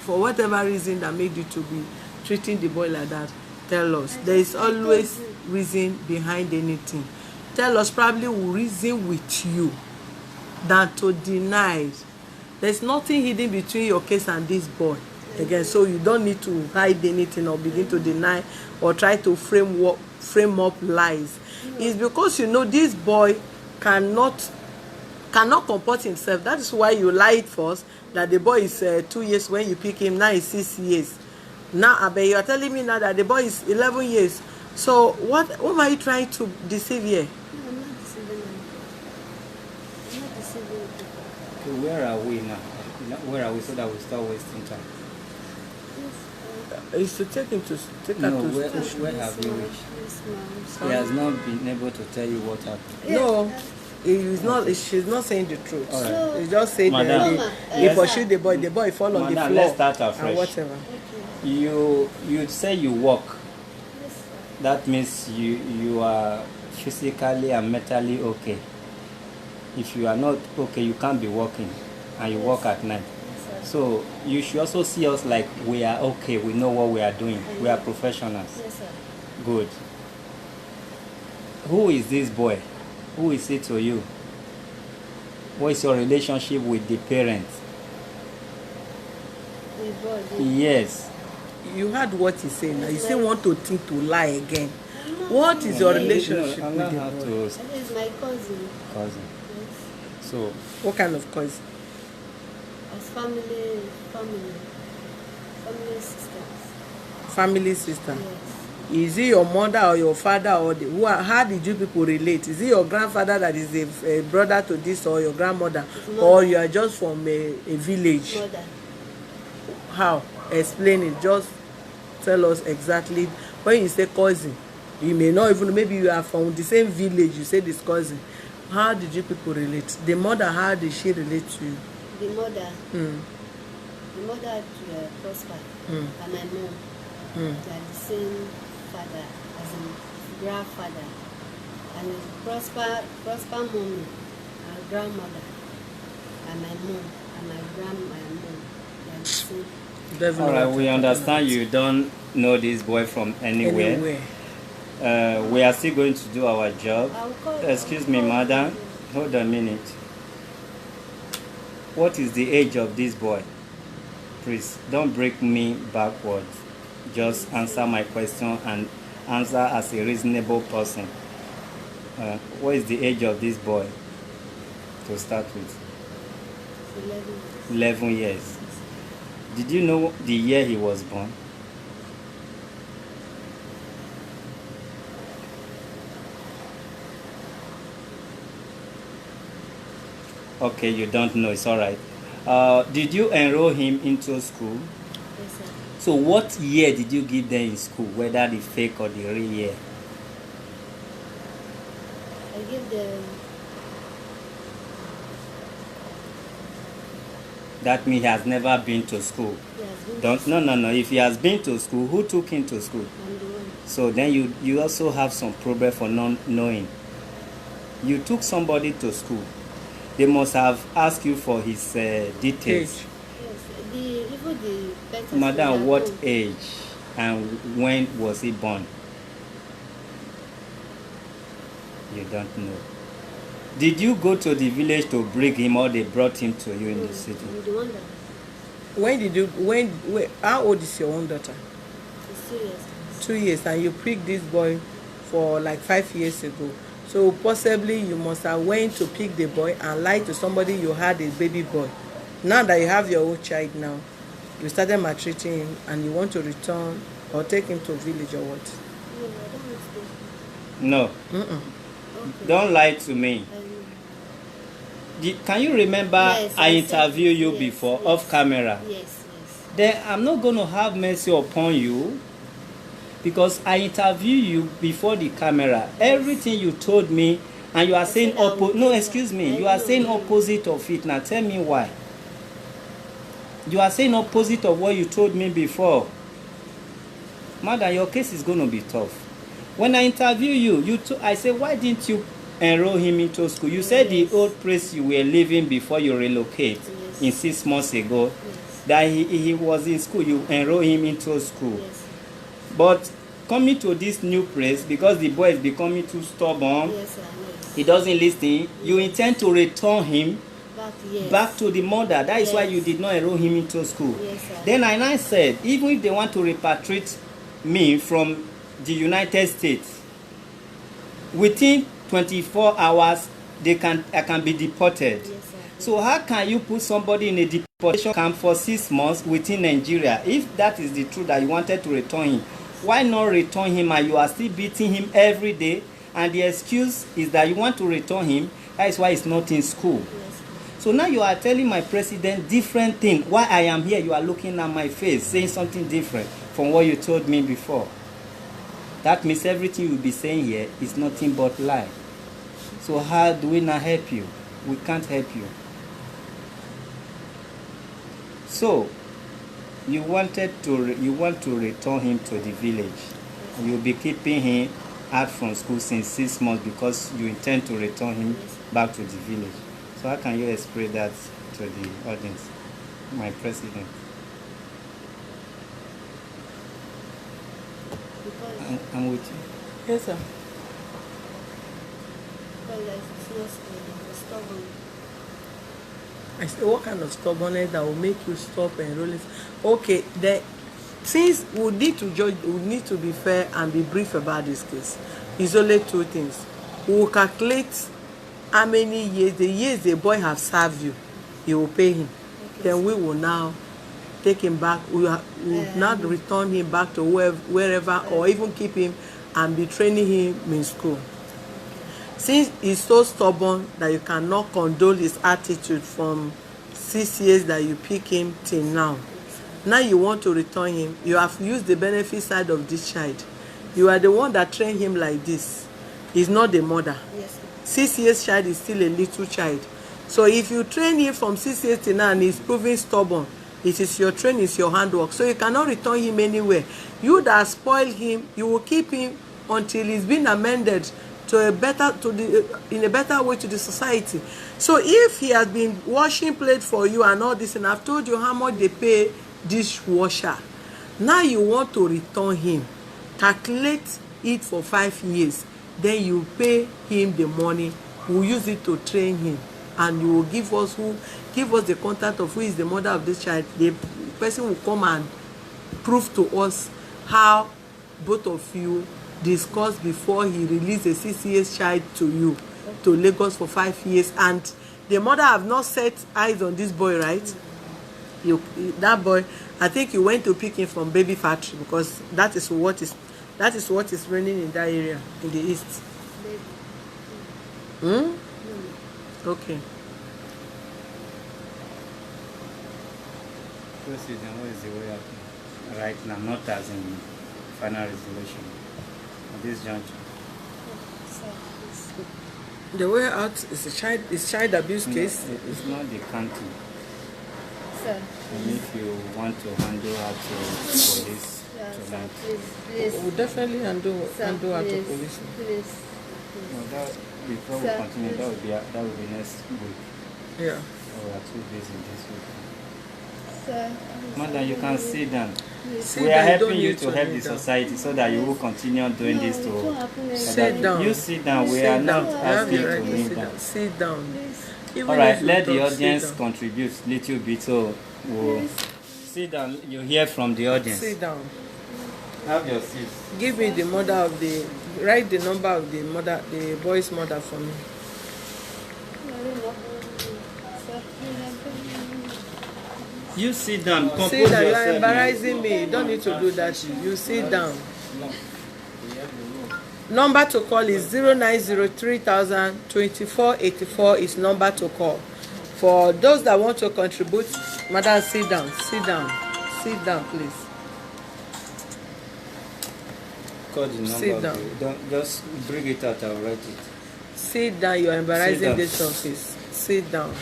for whatever reason that made you to be treating the boy like that, tell us. There is always reason behind anything. Tell us, probably we'll reason with you than to deny it. There's nothing hidden between your case and this boy. Again, so you don't need to hide anything or begin to deny or try to frame up lies. It's because you know this boy cannot comport himself. That is why you lied first that the boy is 2 years when you pick him. Now he's 6 years. Now Abe, you are telling me now that the boy is 11 years. So what are you trying to deceive here? No, I'm not deceiving anyone. I'm not deceiving people. Okay, where are we now? Where are we so that we start wasting time? Yes, Is to take him to take No, her to where school. have you reached? yes, He has not been able to tell you what happened. No, he's not. She's not saying the truth. All right. So, He just said Madam, that he yes. pursued the boy. The boy fall on the Madam, floor let's start and afresh. whatever. okay. You say you walk. Yes, sir. That means you are physically and mentally okay. If you are not okay, you can't be walking, and you walk at night. Yes, sir. So you should also see us like we are okay. We know what we are doing. We are professionals. Yes, sir. Good. Who is this boy? Who is he to you? What is your relationship with the parents? The boy, Yes. You heard what he said. Now you still want to think to lie again. What is your relationship No, I'm with not the how boy? to that is my cousin. cousin. Yes. So What kind of cousin? As family sisters. Family sister. Yes. Is he your mother or your father or how did you people relate? Is he your grandfather that is a brother to this or your grandmother, His or mother. you are just from a village? Mother. How? Explain it. Just tell us exactly. When you say cousin, you may not even, maybe you are from the same village, you say this cousin. How did you people relate? The mother, how did she relate to you? The mother. Mm. The mother to Prosper. Mm. And my mom. Mm. They are the same father, as a grandfather, and a prosper mommy, and grandmother, and my mom, and my mom. They are the same. Devil All right, what we you're talking understand about. you don't know this boy from anywhere. We are still going to do our job. Excuse me, madam. Hold a minute. What is the age of this boy? Please, don't break me backwards. Just answer my question and answer as a reasonable person. What is the age of this boy to start with? 11 years. Did you know the year he was born? Okay, you don't know, it's all right. Did you enroll him into school? Yes, sir. So what year did you give them in school, whether the fake or the real year? I give them That means he has never been to school. No. If he has been to school, who took him to school? I'm the one. So then you also have some problem for not knowing. You took somebody to school. They must have asked you for his details. Yes, even the person. Madam, what age and when was he born? You don't know. Did you go to the village to bring him, or they brought him to you in the city? I'm the one that When did you how old is your own daughter? is 2 years. 2 years, and you pricked this boy for like 5 years ago. So possibly you must have went to pick the boy and lied to somebody you had a baby boy. Now that you have your own child now, you started maltreating him and you want to return or take him to village or what? No, I don't want to stay. No. Okay. Don't lie to me. Can you remember Yes, I I said- interviewed you yes, before yes. off camera? Yes. Then I'm not going to have mercy upon you, because I interviewed you before the camera. Everything you told me, and you are saying said I would no, do excuse that. me, I you are know. saying opposite of it. Now tell me why. You are saying opposite of what you told me before. Madam, your case is going to be tough. When I interview you, I said, why didn't you enroll him into school? You said the old place you were living before you relocate in 6 months ago, that he was in school, you enroll him into school. Yes. But coming to this new place, because the boy is becoming too stubborn, Yes, sir. Yes. he doesn't listen, you intend to return him Yes. back to the mother. That is why Yes. you did not enroll him into school. Yes, sir. Then I said, even if they want to repatriate me from the United States, within 24 hours I can be deported. Yes, sir. So how can you put somebody in a deportation camp for 6 months within Nigeria? If that is the truth that you wanted to return him, why not return him and you are still beating him every day? And the excuse is that you want to return him. That is why he's not in school. Yes. So now you are telling my president different thing. While I am here, you are looking at my face, saying something different from what you told me before. That means everything you'll be saying here is nothing but lie. So how do we not help you? We can't help you. So you want to return him to the village. You'll be keeping him out from school since 6 months because you intend to return him back to the village. So how can you explain that to the audience, my president? Because I'm with you. Yes, sir. it's not stubborn. I say, what kind of stubbornness that will make you stop enrolling? Okay, since we need to be fair and be brief about this case. It's only 2 things. We will calculate how many years, the years the boy have served you, you will pay him. Okay. Then we will now take him back. We will now return him back to wherever, or even keep him and be training him in school. Since he's so stubborn that you cannot condone his attitude from 6 years that you pick him till now you want to return him. You have used the benefit side of this child. You are the one that trained him like this. He's not the mother. Yes, sir. 6 years child is still a little child. So if you train him from 6 years till now and he's proving stubborn, It is your training, it's your handwork. So you cannot return him anywhere. You that spoil him, you will keep him until he's been amended to a better in a better way to the society. So if he has been washing plate for you and all this, and I've told you how much they pay dishwasher, now you want to return him, calculate it for 5 years, then you pay him the money. We'll use it to train him, and you will give us the contact of who is the mother of this child. The person will come and prove to us how both of you discussed before he released a 6 years child to you, to Lagos for 5 years. And the mother have not set eyes on this boy, right? That boy, I think you went to pick him from baby factory, because that is what is raining in that area in the east. Okay. President, what is the way out right now, not as in final resolution at this juncture? The way out is child abuse case. It's not the county. Sir. And if you want to handle her to police tonight. Please. We'll definitely handle her to police. Please. No, before we continue, that will be next week. Yeah. We are too busy this week. Sir. Madam, you can sit down. Sit We down, are helping don't you need to help the kneel down. society so that you will continue doing this to. Sit down. You sit down. We Sit are down. not You have asking the you right to to kneel sit down. down. Sit down. Even All right, if you let the talk, audience sit down. contribute little bit so we'll sit down. You hear from the audience. Sit down. Have your seat. Give me the mother of the. Write the number of the boy's mother for me. You sit down. Compose Sit down. You are yourself. embarrassing me. You don't need to do that. You sit down. Number to call is 0903,02484 is number to call. For those that want to contribute, madam, sit down. Sit down. Sit down, please. Call the number. Sit down. Don't just bring it out. I'll write it. Sit down. You are Sit embarrassing down. this office. Sit down.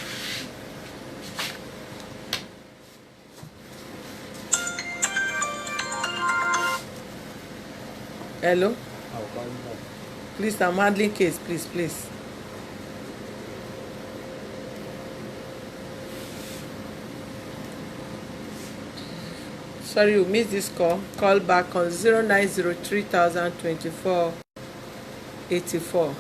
Hello? I'll call you back. Please, I'm handling case. Please. Sorry, you missed this call. Call back on 0903,02484.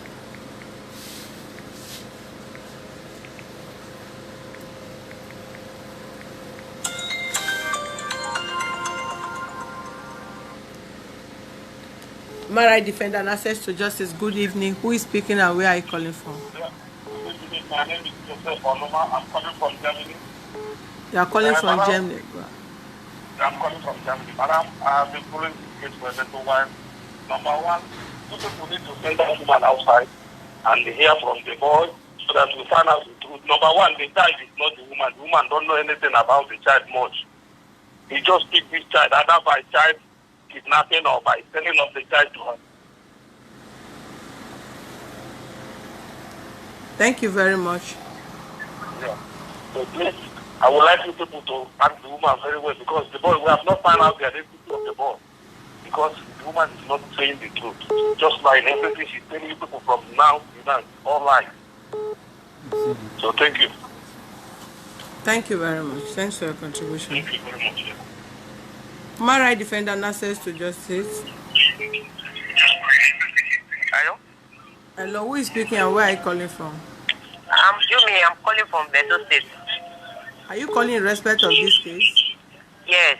Mara defender and access to justice. Good evening. Who is speaking and where are you calling from? My name is Joseph Onoma. I'm calling from Germany. You are calling from Madam, Germany. I'm calling from Germany. Madam, I have been following this case for a little while. Number one, two people need to send that woman outside and hear from the boy so that we find out the truth. Number one, the child is not the woman. The woman don't know anything about the child much. He just picked this child either by child kidnapping or by selling of the child to her. Thank you very much. Yeah. So please, I would like you people to ask the woman very well, because the boy, we have not found out the identity of the boy, because the woman is not saying the truth. Just like everything she's telling you people from now to now, all lies. So thank you. Thank you very much. Thanks for your contribution. Thank you very much. Yeah. Human rights defender and access to justice. Hello? Hello, who is speaking and where are you calling from? I'm Jumi. I'm calling from Beto State. Are you calling in respect of this case? Yes.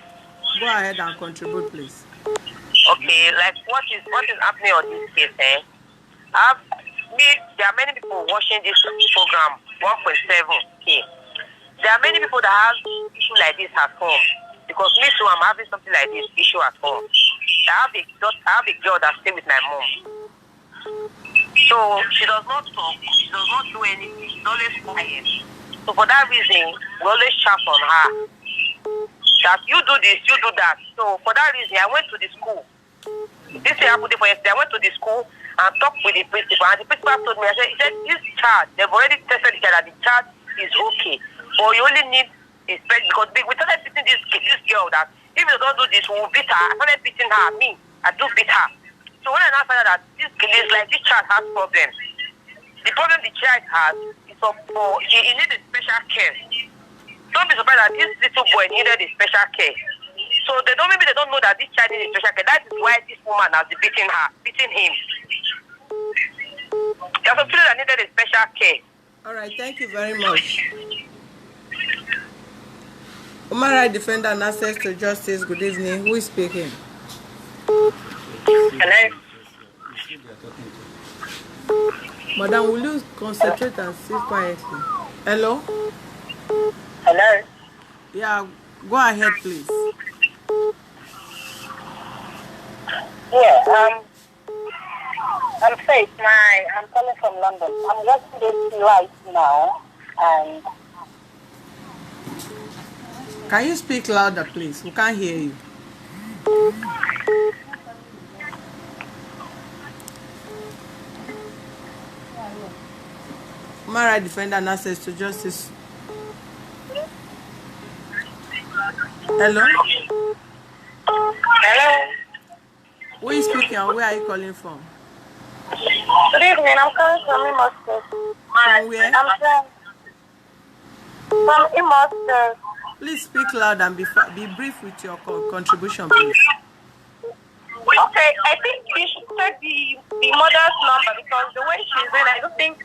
Go ahead and contribute, please. Okay. Like what is happening on this case? There are many people watching this program. 1.7K. There are many people that have issue like this at home. Because me too, I'm having something like this issue at home. I have a girl that stays with my mom. So she does not talk. She does not do anything. She's always quiet. So for that reason, we always shout on her that you do this, you do that. So for that reason, I went to the school. This thing happened for yesterday. I went to the school and talked with the principal. And the principal told me, he said, this child, they've already tested the child that the child is okay. But you only need because we started beating this girl that if you don't do this, we will beat her. I started beating her. Me, I do beat her. So when I now find out that this girl is like, this child has problems. The problem the child has is he needed special care. Don't be surprised that this little boy needed a special care. So maybe they don't know that this child needs special care. That is why this woman has been beating him. There's some children that needed a special care. All right, thank you very much. Human rights defender and access to justice. Good evening. Who is speaking? Hello. Madam, will you concentrate and sit quietly? Hello? Hello. Yeah, go ahead, please. Yeah, I'm Faith. I'm calling from London. I'm just this right now, and Can you speak louder, please? We can't hear you. Human rights defender and access to justice. Hello? hello. Who is speaking and where are you calling from? Good evening. I'm calling from Imo State. From where? I'm from Imo State. Please speak loud and be brief with your contribution, please. Okay, I think we should check the mother's number because the way she's in, I don't think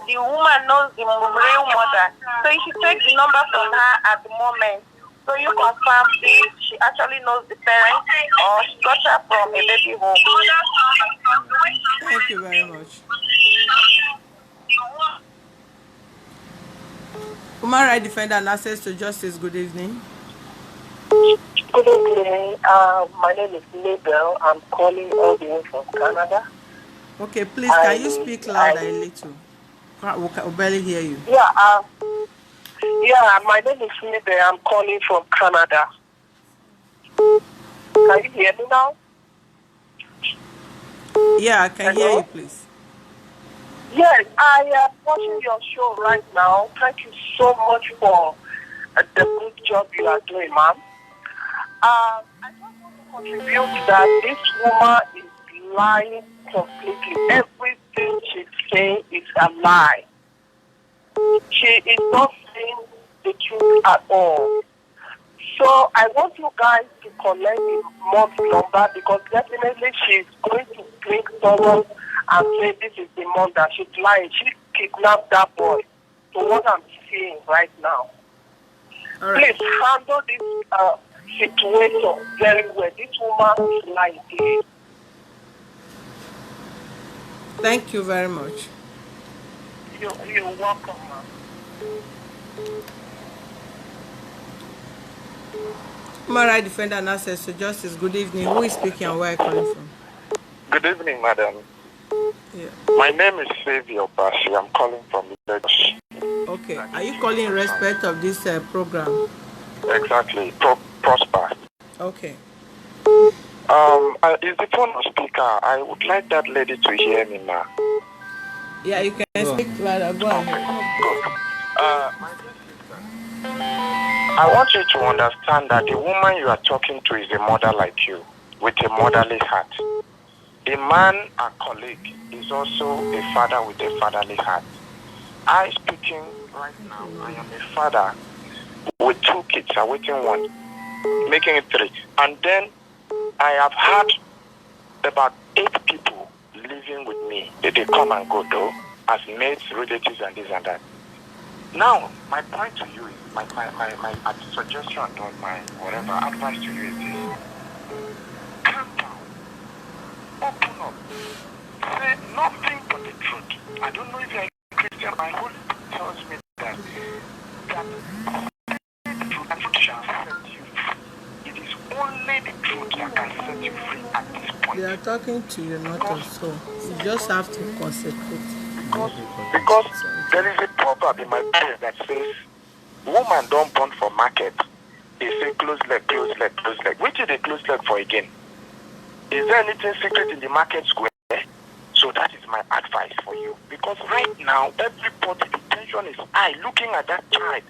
the woman knows the real mother. So you should take the number from her at the moment. So you confirm if she actually knows the parent or she got her from a baby home. Thank you very much. Human rights defender and access to justice. Good evening. Good evening. My name is Mabel. I'm calling all the way from Canada. Okay, please, can you speak louder a little? We can barely hear you. Yeah, my name is Mabel. I'm calling from Canada. Can you hear me now? Yeah, I can hear you, please. Yes, I am watching your show right now. Thank you so much for the good job you are doing, ma'am. I just want to contribute that this woman is lying completely. Everything she's saying is a lie. She is not saying the truth at all. So I want you guys to collect the mom's number because definitely she's going to bring someone and say this is the mom that she's lying. She kidnapped that boy. So what I'm seeing right now. All right. Please handle this situation very well. This woman is lying. Thank you very much. You're welcome, ma'am. Human rights defender and access to justice. Good evening. Who is speaking and where are you calling from? Good evening, madam. Yeah. My name is Xavier Bashi. I'm calling from Lagos. Okay. Are you calling in respect of this program? Exactly. Prosper. Okay. Is the phone on speaker? I would like that lady to hear me now. Yeah, you can speak louder. Go ahead. Good. My dear sister, I want you to understand that the woman you are talking to is a mother like you, with a motherly heart. A man, a colleague, is also a father with a fatherly heart. I speaking right now, I am a father with 2 kids, awaiting 1, making it 3. And then I have had about 8 people living with me. They come and go though, as mates, relatives, and this and that. Now, my point to you is, my suggestion or my whatever advice to you is this. Calm down. Open up. Say nothing but the truth. I don't know if you're a Christian, my Holy Spirit tells me that the truth shall set you free. It is only the truth that can set you free at this point. They are talking to you, not us, so you just have to concentrate. Because there is a proverb in my place that says, woman don't born for market. They say close leg, close leg, close leg. Which is the close leg for again? Is there anything secret in the market square? So that is my advice for you. Because right now, everybody, the tension is high. Looking at that child,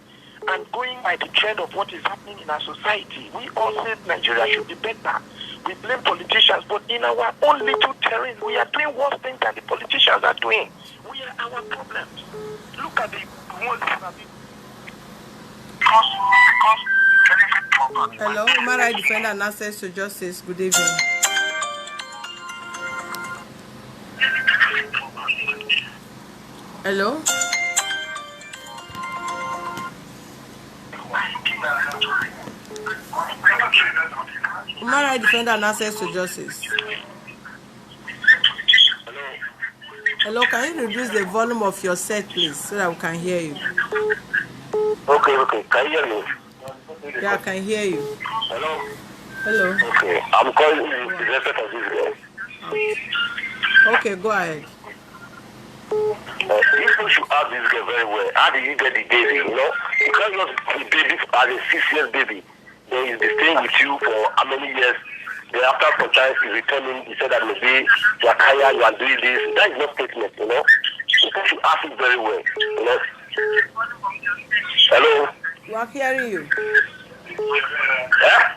and going by the trend of what is happening in our society. We all say Nigeria should be better. We blame politicians, but in our own little terrain, we are doing worse things than the politicians are doing. We are our problems. Look at the ones that have been. Hello, human rights defender and access to justice. Good evening. Hello. Human rights defender and access to justice. Hello, can you reduce the volume of your set, please, so that we can hear you? Okay. Can you hear me? Yeah, I can hear you. Hello? Hello. Okay. I'm calling you to respect of this guy. Okay, go ahead. People should ask this girl very well. How did you get the baby, you know? You can't just the baby as a 6-year baby. Then he's been staying with you for how many years? Then after some time he's returning, he said that maybe you are tired, you are doing this. That is not statement, you know? People should ask it very well, you know? Hello? We are hearing you. Yeah?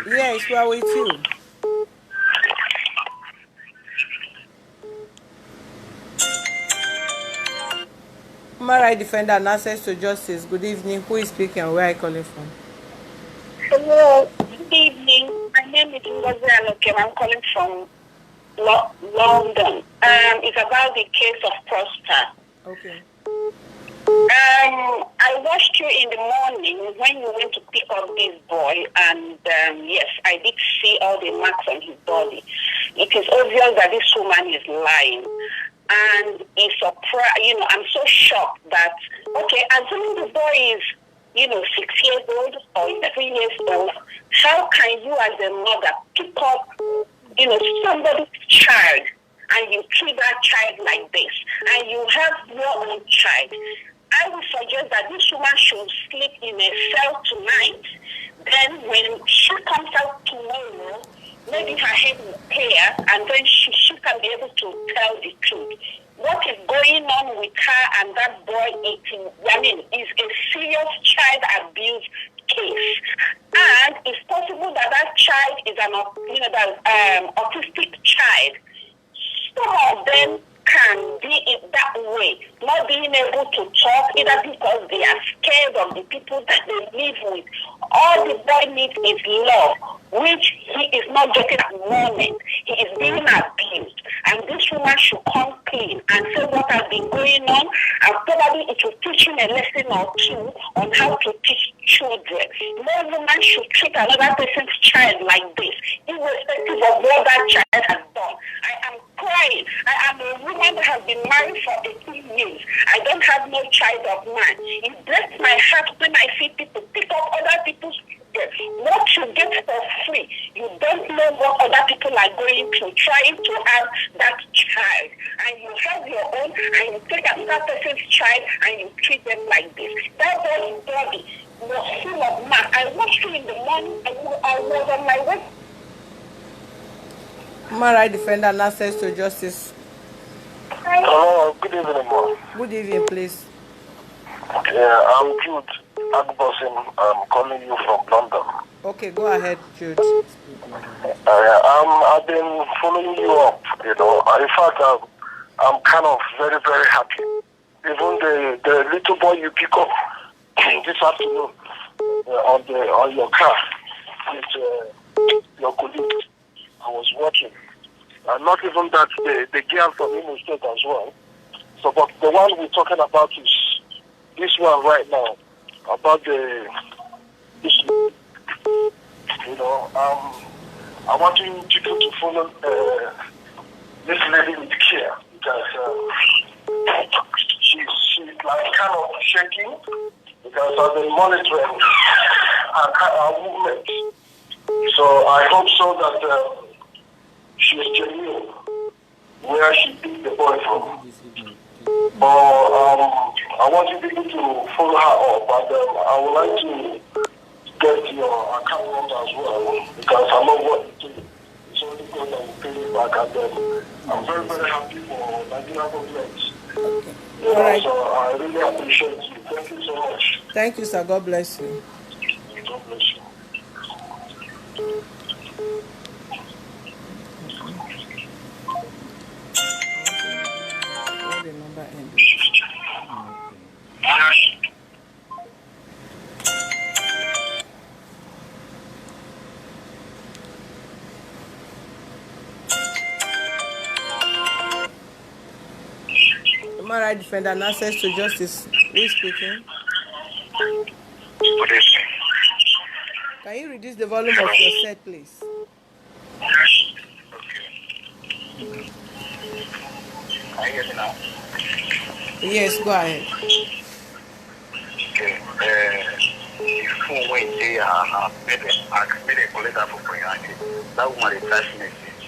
Yes, we are with you. Human rights defender and access to justice. Good evening. Who is speaking and where are you calling from? Hello. Good evening. My name is Ngozi Alokem. I'm calling from London. It's about the case of Prosper. Okay. I watched you in the morning when you went to pick up this boy, and yes, I did see all the marks on his body. It is obvious that this woman is lying. And it's I'm so shocked that, okay, assuming the boy is, 6 years old or 3 years old, how can you as a mother pick up, somebody's child and you treat that child like this, and you have your own child? I would suggest that this woman should sleep in a cell tonight. Then when she comes out tomorrow, maybe her head will clear, and then she can be able to tell the truth. What is going on with her and that boy is a serious child abuse case. And it's possible that that child is an autistic child. Some of them can be in that way, not being able to talk either because they are scared of the people that they live with. All the boy needs is love, which he is not getting at the moment. He is being abused. And this woman should come clean and say what has been going on, and probably it will teach him a lesson or two on how to teach children. No woman should treat another person's child like this, irrespective of what that child has done. I am crying. I am a woman that has been married for 18 years. I don't have no child of mine. It breaks my heart when I see people pick up other people's children. What you get for free, you don't know what other people are going through, trying to have that child. And you have your own, and you take another person's child, and you treat them like this. That boy's body was full of marks. I watched you in the morning, I was on my way. Human rights defender and access to justice. Hello, good evening, ma'am. Good evening, please. Yeah, I'm Jude Agbosin. I'm calling you from London. Okay, go ahead, Jude. I've been following you up, In fact, I'm kind of very, very happy. Even the little boy you pick up this afternoon on your car with your colleague, I was watching. And not even that, the girl from Imo State as well. So, but the one we're talking about is this one right now, about the issue. I want you people to follow this lady with care, because she's like kind of shaking, because I've been monitoring her movement. So I hope so that she's genuine where she picked the boy from. But I want you people to follow her up, and I would like to get your account number as well, because I know what you do. It's only God that will pay you back, and I'm very, very happy for Nigeria government. Okay. All right. So I really appreciate you. Thank you so much. Thank you, sir. God bless you. God bless you. What the number ended? Human rights defender and access to justice. Who is speaking? Good evening. Can you reduce the volume of your set, please? Okay. Can you hear me now? Yes, go ahead. Okay. The phone went there and made a call letter for Koyaki. That woman a text message.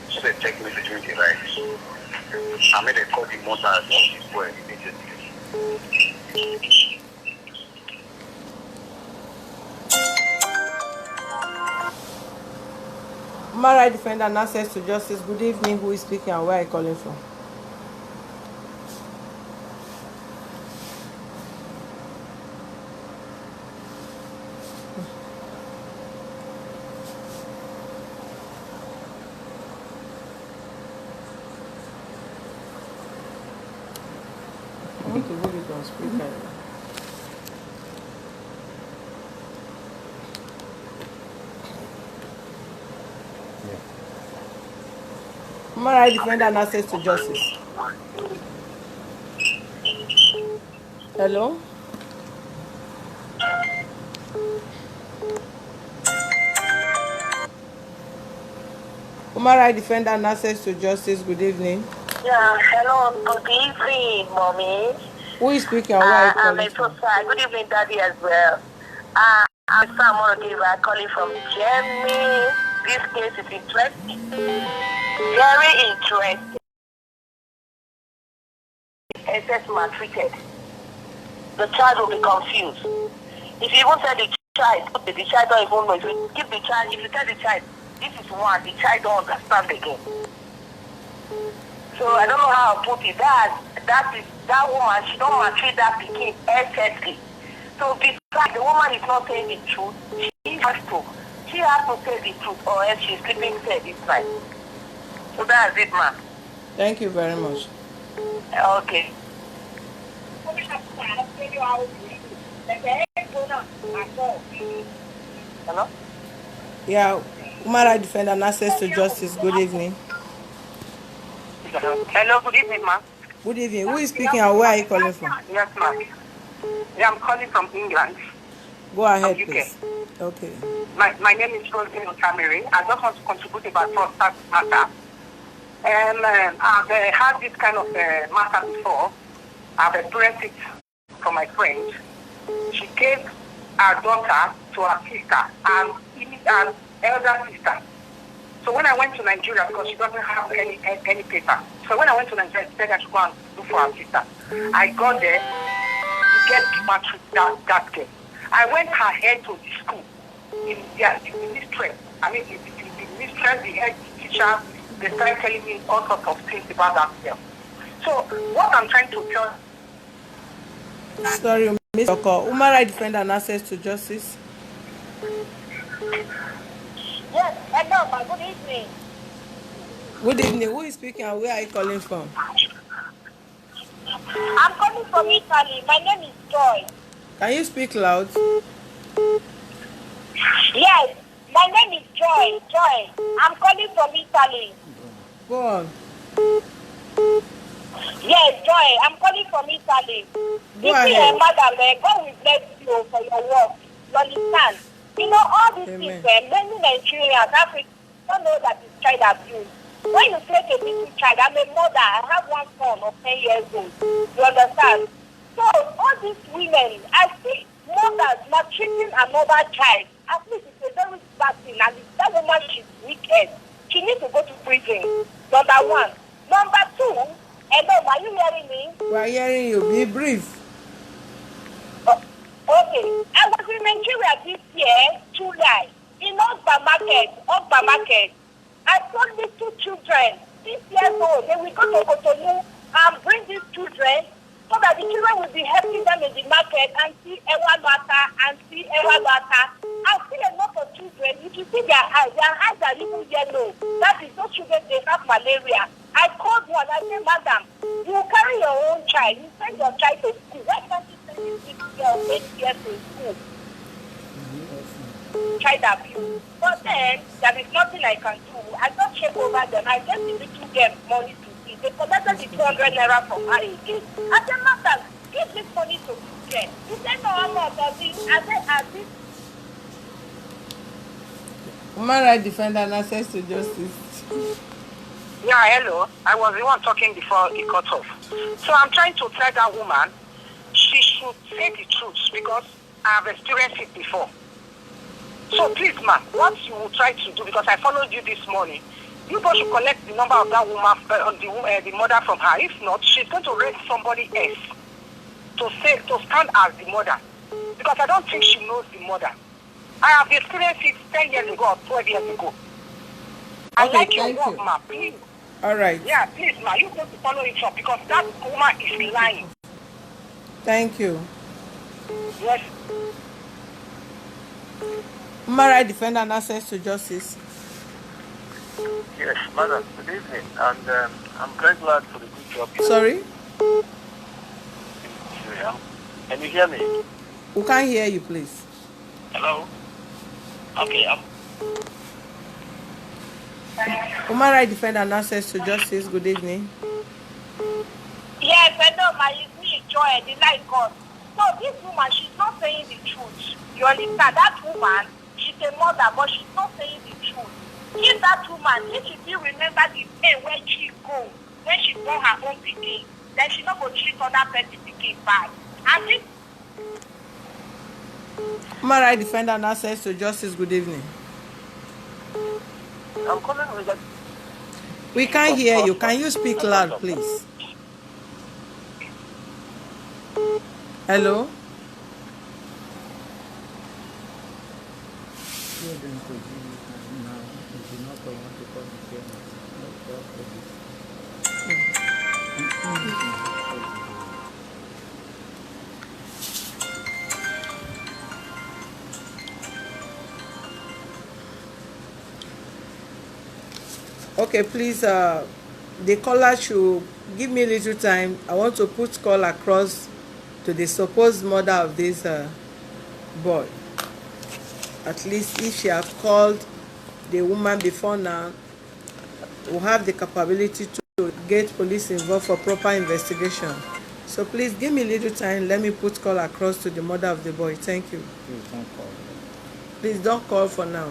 She said text message with the right. I made a call the mother of this boy immediately. Human rights defender and access to justice. Good evening. Who is speaking and where are you calling from? I want to put it on speaker. Human rights defender and access to justice. Hello? Human rights defender and access to justice. Good evening. Yeah, hello, good evening, mommy. Who is speaking and where are you I'm calling a from? professor. Good evening, daddy, as well. I'm Sam Morodiva, calling from Germany. This case is interesting. Very interesting. SS maltreated. The child will be confused. If you even tell the child don't even know. If you give the child, if you tell the child, this is one, the child don't understand again. So I don't know how to put it. That woman, she don't maltreat that pikin excessively. So besides, the woman is not saying the truth. She has to say the truth, or else she's sleeping said this night. So that's it, ma'am. Thank you very much. Okay. Hello? Yeah, human rights defender and access to justice. Good evening. Hello, good evening, ma'am. Good evening. Who is speaking and where are you calling from? Yes, ma'am. Yeah, I'm calling from England. Go ahead, UK. please. Okay. My name is Rosemary Otamiri. I just want to contribute about prostate matter. And I've had this kind of matter before. I've experienced it from my friend. She gave her daughter to her sister and an elder sister. So when I went to Nigeria, because she doesn't have any paper, so when I went to Nigeria, she said I should go and look for her sister. I got there to get matched that girl. I went ahead to the school, in the mistress, the mistress, the head teacher, they started telling me all sorts of things about that girl. So what I'm trying to tell. Sorry, Ms. Oko. Human rights defender and access to justice. Yes, hello, ma. Good evening. Good evening. Who is speaking and where are you calling from? I'm calling from Italy. My name is Joy. Can you speak loud? Yes, my name is Joy. I'm calling from Italy. Go on. Yes, Joy. I'm calling from Italy. Go ahead. Madam, God will bless you for your work. You understand? You know, all these things, many Nigerians, Africans, don't know that it's child abuse. When you take a little child, I'm a mother, I have one son of 10 years old. You understand? So, all these women, I see mothers maltreating another child. At least it's a very bad thing. And if that woman, she's wicked, she needs to go to prison. Number one. Number two, hello, are you hearing me? We are hearing you. Be brief. Okay. I was in Nigeria this year, July, in Ogba Market. I saw little children, 6 years old. They will go to Cotonou and bring these children so that the children will be helping them in the market and see Ewalata and see Ewalata. I see a lot of children, if you see their eyes are even yellow. That is those children, they have malaria. I called one, I said, madam, you carry your own child, you send your child to school. Why can't you send this little girl 8 years to school? Child abuse. But then, there is nothing I can do. I just check over them. I get the little girl money to see. They collected the 200 naira from her again. I said, madam, give this money to this girl. He said, no, I'm not doing. I said, this Human rights defender and access to justice. Yeah, hello. I was the one talking before it cut off. So I'm trying to tell that woman she should say the truth because I have experienced it before. So please, ma'am, what you will try to do, because I followed you this morning, you both should collect the number of that woman, the mother from her. If not, she's going to raise somebody else to stand as the mother. Because I don't think she knows the mother. I have experienced it 10 years ago or 12 years ago. I like your work, ma, please. All right. Yeah, please, ma, you have to follow it up because that woman is lying. Thank you. Yes. Human rights defender and access to justice. Yes, madam, good evening. And I'm very glad for the good job. Sorry? Can you hear me? We can't hear you, please. Hello? Okay, Human rights defender and access to justice. Good evening. Yes, I know, my it's me, Joy, the light God. So this woman, she's not saying the truth. You understand? That woman, she's a mother, but she's not saying the truth. If that woman, if she still remember the pain where she go, when she born her own pikin, then she not go treat other person pikin bad. And this Human rights defender and access to justice. Good evening. I'm calling with that. We can't hear you. Can you speak loud, please? Hello? Okay, please, the caller should give me a little time. I want to put call across to the supposed mother of this boy. At least if she has called the woman before now, we'll have the capability to get police involved for proper investigation. So please give me a little time. Let me put call across to the mother of the boy. Thank you. Please don't call. Please don't call for now.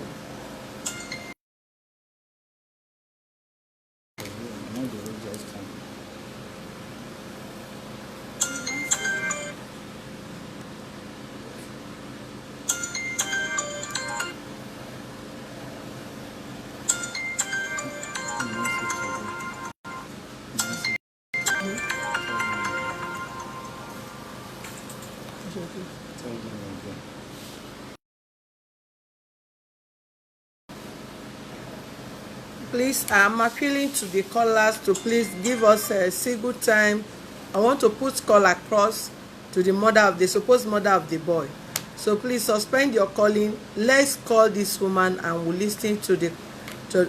Please, I'm appealing to the callers to please give us a single time. I want to put call across to the mother of the supposed mother of the boy. So please suspend your calling. Let's call this woman and we'll listen to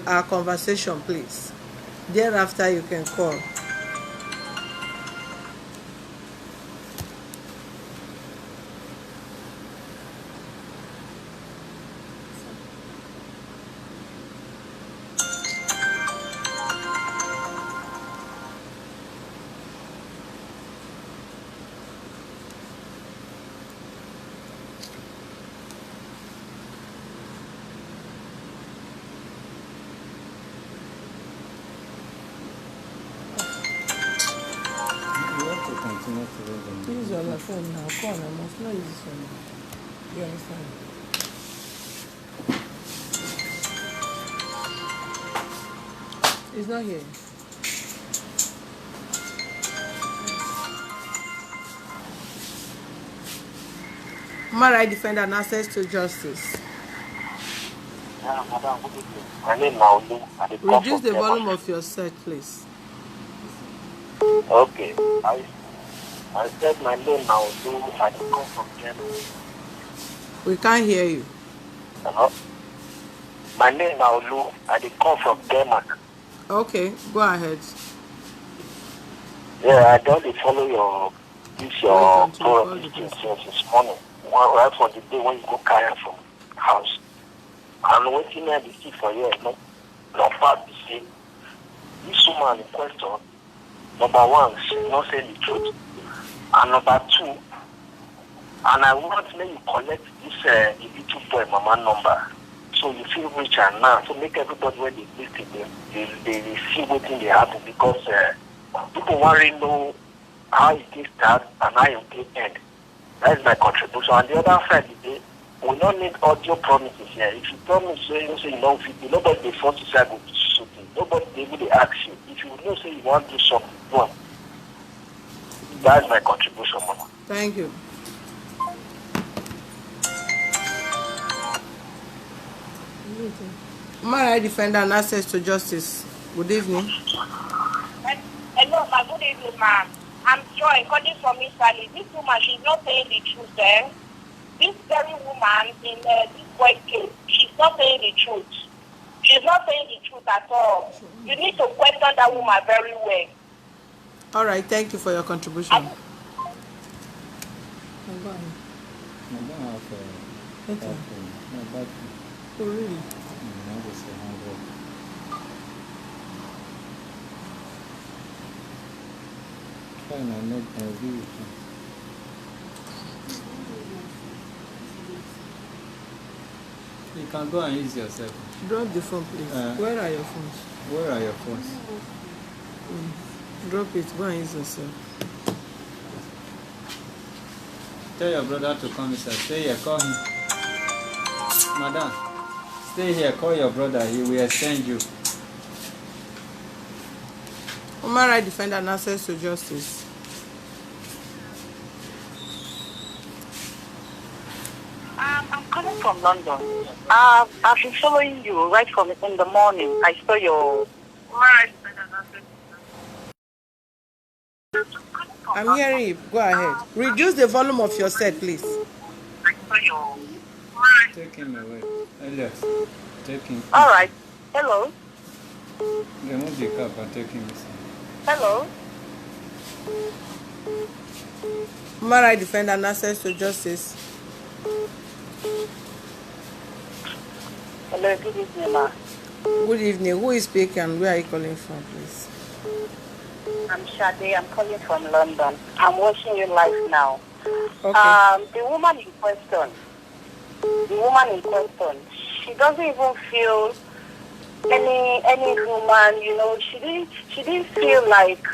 our conversation, please. Thereafter, you can call. Use your phone now. Call. I must not use this one. You understand? It's not here. Human rights defender and access to justice. Reduce the volume of your set, please. Okay. I said my name now, so I can come from Germany. We can't hear you. Hello? My name now, Lou. I did come from Denmark. Okay, go ahead. Yeah, I don't follow your until you program call the since this morning. Right from the day when you go carry from house. And waiting there to see for you, no part to say this woman in question, number one, she's not saying the truth. And number two, and I want to make you collect this the little boy mama number. So you feel richer now. So make everybody when they listen, they see what thing they happen because people want to know how it is start and how it will end. That is my contribution. On the other side, we don't need audio promises here. If you promise, say you know, nobody they force to say go do something. Nobody they will ask you. If you know say you want to do something, go on. That's my contribution, Mama. Thank you. Human rights defender and access to justice. Good evening. Hello, ma. Good evening, ma'am. I'm Joy, calling from Italy. This woman, she's not saying the truth, eh? This very woman in this boy case, she's not saying the truth. She's not saying the truth at all. You need to question that woman very well. All right, thank you for your contribution. Oh, really? You can go and use yourself. Drop the phone, please. Where are your phones? Where are your phones? Drop it. Go and use yourself. Tell your brother to come inside. Stay here. Call him. Madam, stay here. Call your brother. He will extend you. Human rights defender and access to justice. I'm calling from London. I've been following you right from in the morning. I saw your. I'm hearing you. Go ahead. Reduce the volume of your set, please. Take him away. Elias, take him. All right. Hello. Remove the cap and take him inside. Hello. Human rights defender and access to justice. Hello. Good evening, ma. Good evening. Who is speaking? Where are you calling from, please? I'm Shade. I'm calling from London. I'm watching you live now. Okay. The woman in question, she doesn't even feel any human. You know, she didn't feel like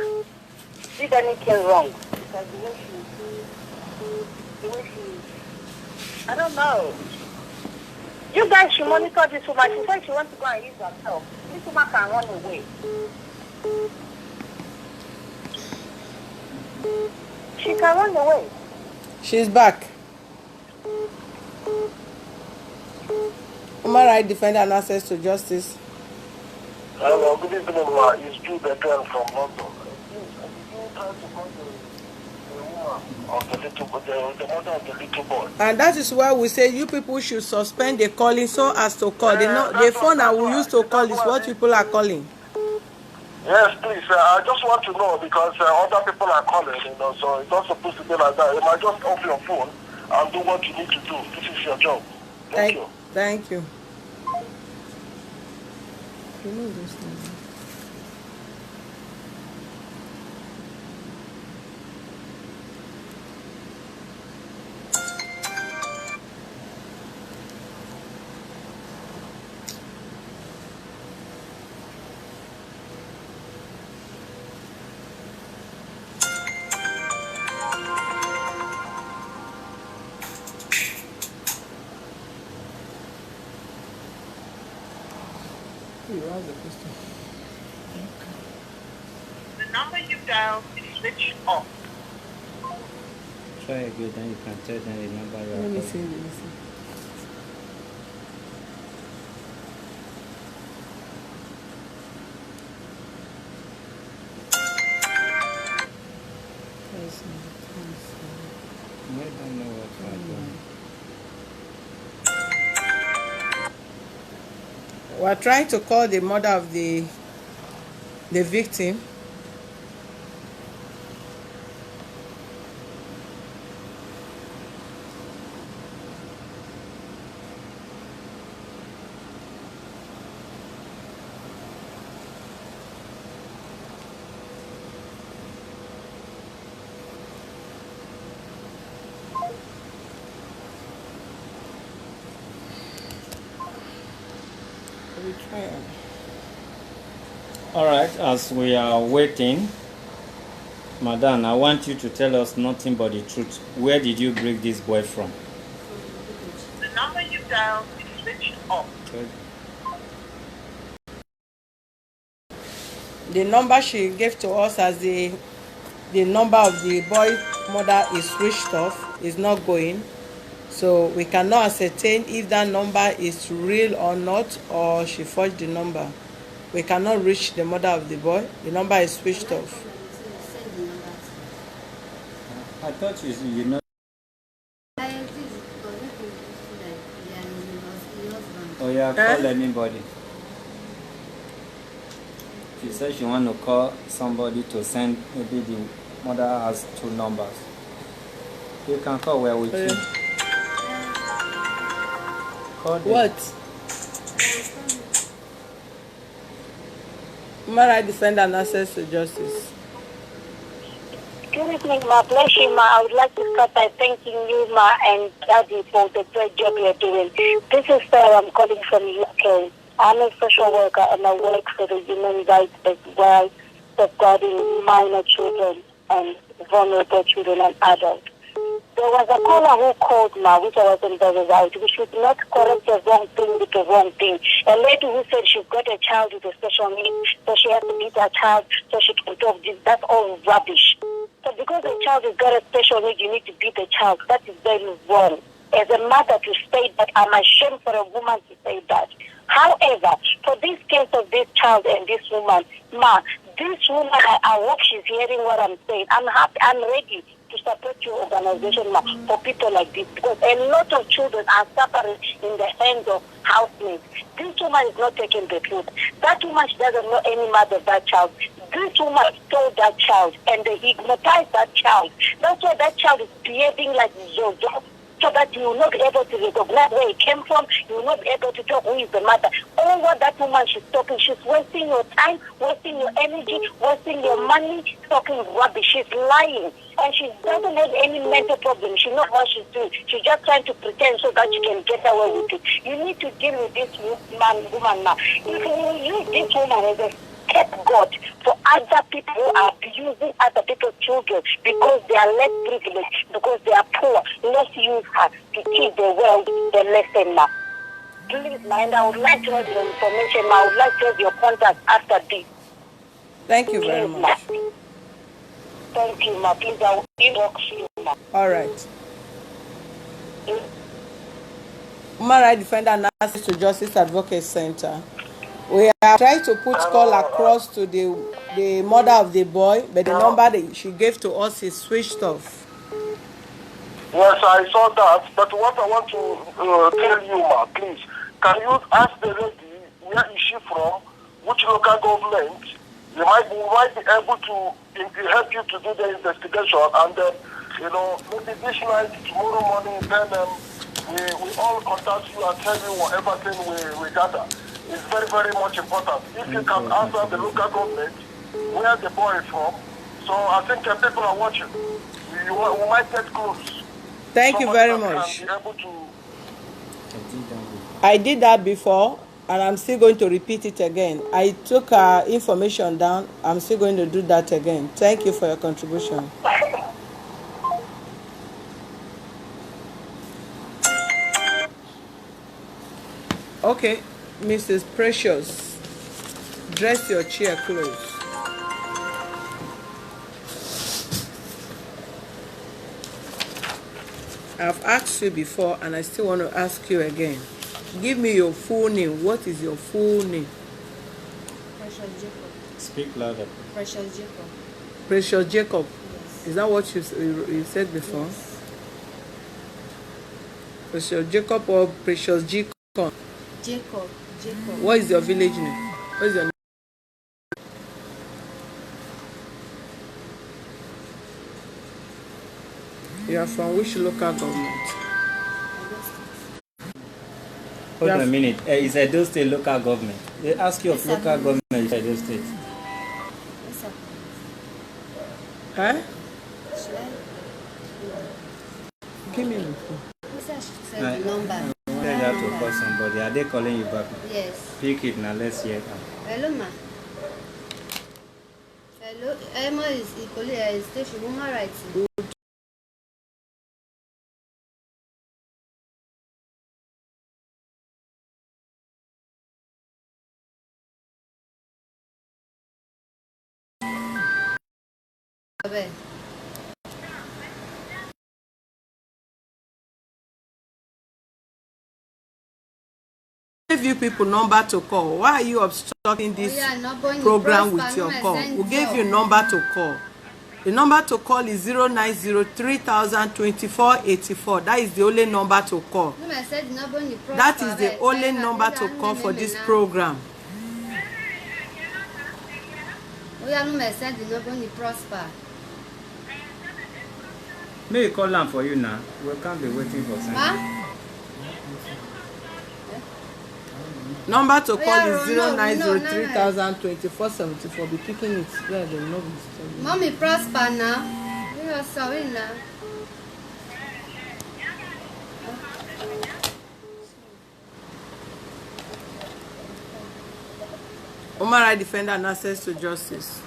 she did anything wrong because the way she, I don't know. You guys should monitor this woman. She said she wants to go and use herself. This woman can run away. She can run away. She's back. Human rights defender and access to justice. Hello, good evening, ma. It's Jude again from London. The mother of the little boy. And that is why we say you people should suspend the calling so as to call. The phone that we used to call is what people are calling. Yes, please. I just want to know because other people are calling, you know, so it's not supposed to be like that. You might just off your phone and do what you need to do. This is your job. Thank you. Thank you. You know this thing. The number you dialed is switched off. Try again, then you can tell them the number you are Let me calling. see. Let me see. Yes, We're trying to call the mother of the victim. All right, as we are waiting, Madam, I want you to tell us nothing but the truth. Where did you break this boy from? The number you dialed is switched off. Okay. The number she gave to us as the number of the boy mother is switched off, is not going. So we cannot ascertain if that number is real or not, or she forged the number. We cannot reach the mother of the boy. The number is switched off. I thought you know. Oh yeah, call anybody. She said she want to call somebody to send. Maybe the mother has 2 numbers. You can call. Where with you. Call them. What? Human rights defender and access to justice. Good evening, ma. Bless you, ma. I would like to start by thanking you, ma, and Daddy for the great job you're doing. This is Sarah. I'm calling from UK. I'm a social worker and I work for the human rights as well, safeguarding minor children and vulnerable children and adults. There was a caller who called, ma, which I wasn't very right. We should not correct the wrong thing with the wrong thing. A lady who said she's got a child with a special needs, so she has to beat her child so she can talk this. That's all rubbish. So because the child has got a special need, you need to beat the child. That is very wrong. As a mother to say that, I'm ashamed for a woman to say that. However, for this case of this child and this woman, ma, this woman, I hope she's hearing what I'm saying. I'm happy, I'm ready to support your organization, ma, for people like this, because a lot of children are suffering in the hands of housemates. This woman is not taking the truth. That woman, she doesn't know any mother of that child. This woman stole that child and they hypnotized that child. That's why that child is behaving like Zozo, so that you will not be able to recognize where it came from. You will not be able to talk who is the mother. All what that woman she's talking, she's wasting your time, wasting your energy, wasting your money, talking rubbish. She's lying. And she doesn't have any mental problem. She knows what she's doing. She's just trying to pretend so that she can get away with it. You need to deal with this woman now. If you use this woman as a scapegoat for other people who are abusing other people's children because they are less privileged, because they are poor, let's use her to teach the world the lesson now. Please, mind, I would like to have your information. I would like to have your contact after this. Thank you very much. Thank you, ma. Please, I will inbox you, ma. All right. Human rights defender and access to justice advocate center. We are trying to put call across to the mother of the boy, but the number that she gave to us is switched off. Yes, I saw that. But what I want to tell you, ma, please, can you ask the lady where is she from, which local government? We might be able to help you to do the investigation, and then, maybe this night, tomorrow morning, then we all contact you and tell you whatever thing we gather. It's very, very much important. If you can answer the local government where the boy is from, so I think people are watching. We might get close. Thank you very much. I did that before, and I'm still going to repeat it again. I took information down. I'm still going to do that again. Thank you for your contribution. Okay, Mrs. Precious, dress your chair close. I've asked you before, and I still want to ask you again. Give me your full name. What is your full name? Precious Jacob. Speak louder. Precious Jacob. Precious Jacob. Yes. Is that what you said before? Yes. Precious Jacob or Precious Jacob? Jacob. Jacob. What is your village name? What is your name? You are from which local government? Hold on a minute. It's Edo State local government. They ask you of local government in Edo State. Eh? Give me the phone. The number. I wanted that to call somebody. Are they calling you back? Yes. Pick it now. Let's hear it. Hello, ma. Hello. Emma is equally station. Woman writing. Give you people number to call. Why are you obstructing this program with your call? We gave you number to call. The number to call is 090302484. That is the only number to call. That is the only number to call for this program. May call them for you now. We can't be waiting for something. Number to call is 090302474. Be picking it. Yeah, they know this. Mommy prosper now. We are sorry now. Human rights defender and access to justice.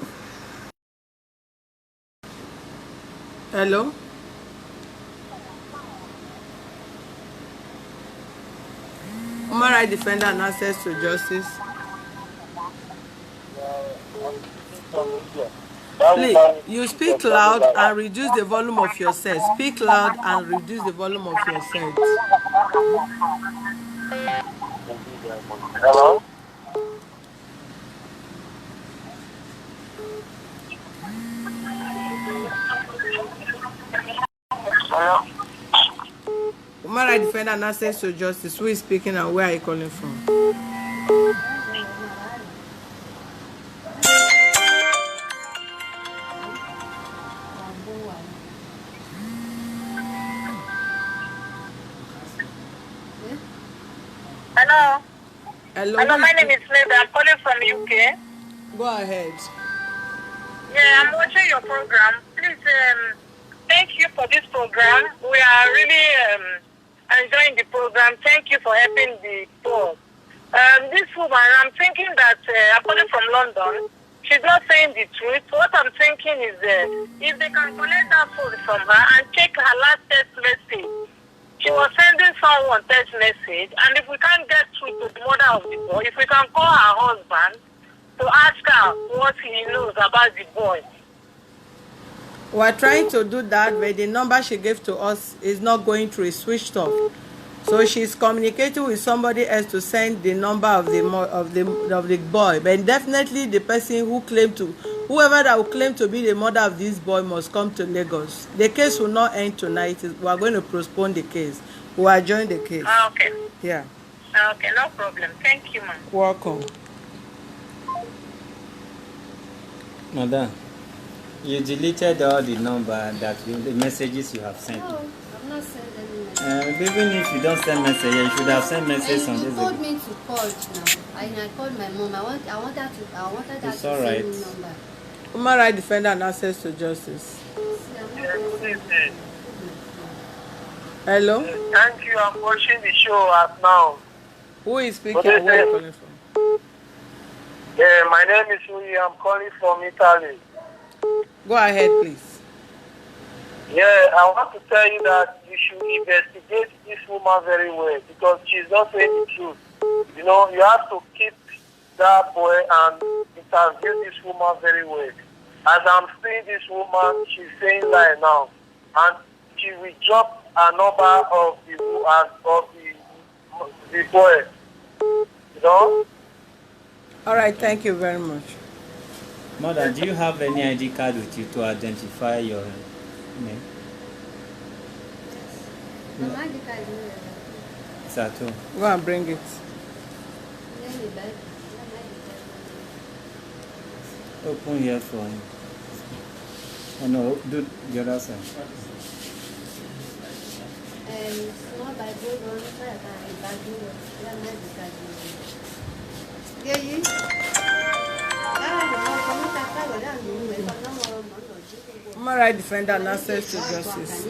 Hello? Human rights defender and access to justice. Please, you speak loud and reduce the volume of your set. Speak loud and reduce the volume of your set. Hello? Hello? Human rights defender and access to justice. Who is speaking and where are you calling from? Hello. Hello, Hello, my name is Linda. I'm calling from UK. Go ahead. Yeah, I'm watching your program. Please, thank you for this program. We are really enjoying the program. Thank you for helping the poor. This woman, I'm thinking that, I'm calling from London. She's not saying the truth. What I'm thinking is if they can collect that phone from her and check her last text message. She was sending someone text message, and if we can't get through to the mother of the boy, if we can call her husband to ask her what he knows about the boy. We are trying to do that, but the number she gave to us is not going through. It's switched off. So she's communicating with somebody else to send the number of the boy. But definitely the person who claimed to, whoever that will claim to be the mother of this boy must come to Lagos. The case will not end tonight. We are going to postpone the case. We are joining the case. Okay. Yeah. Okay, no problem. Thank you, ma'am. Welcome. Madam, you deleted all the number the messages you have sent. No, I'm not sending any message. Even if you don't send message, you should have sent message on this. You told me to call now. I called my mom. I wanted her to send me number. Human rights defender and access to justice. Hello? Thank you. I'm watching the show at now. Who is speaking? Where are you calling from? Yeah, my name is Uli. I'm calling from Italy. Go ahead, please. Yeah, I want to tell you that you should investigate this woman very well because she's not saying the truth. You know, you have to keep that boy and interview this woman very well. As I'm seeing this woman, she's saying lie now. And she will drop a number of the boy. You know? All right, thank you very much. Mother, do you have any ID card with you to identify your name? My ID card is it's at home. Go and bring it. yeah. Open here for him. Oh no, do the other side. Small Bible, one Bible, yeah, you. Human rights defender and access to justice.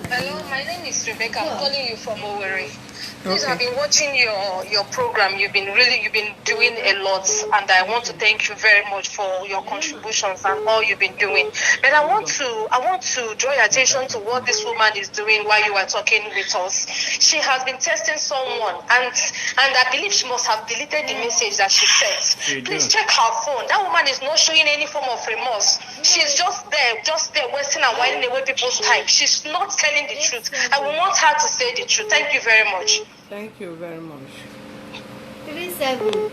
Hello, my name is Rebecca. I'm calling you from Owerri. Please, Okay. I've been watching your program. You've been doing a lot, and I want to thank you very much for your contributions and all you've been doing. But I want to draw your attention to what this woman is doing while you are talking with us. She has been testing someone, and I believe she must have deleted the message that she sent. Please check her phone. That woman is not showing any form of remorse. She's just there wasting and whining away people's time. She's not telling the truth. I will want her to say the truth. Thank you very much. Thank you very much. 37.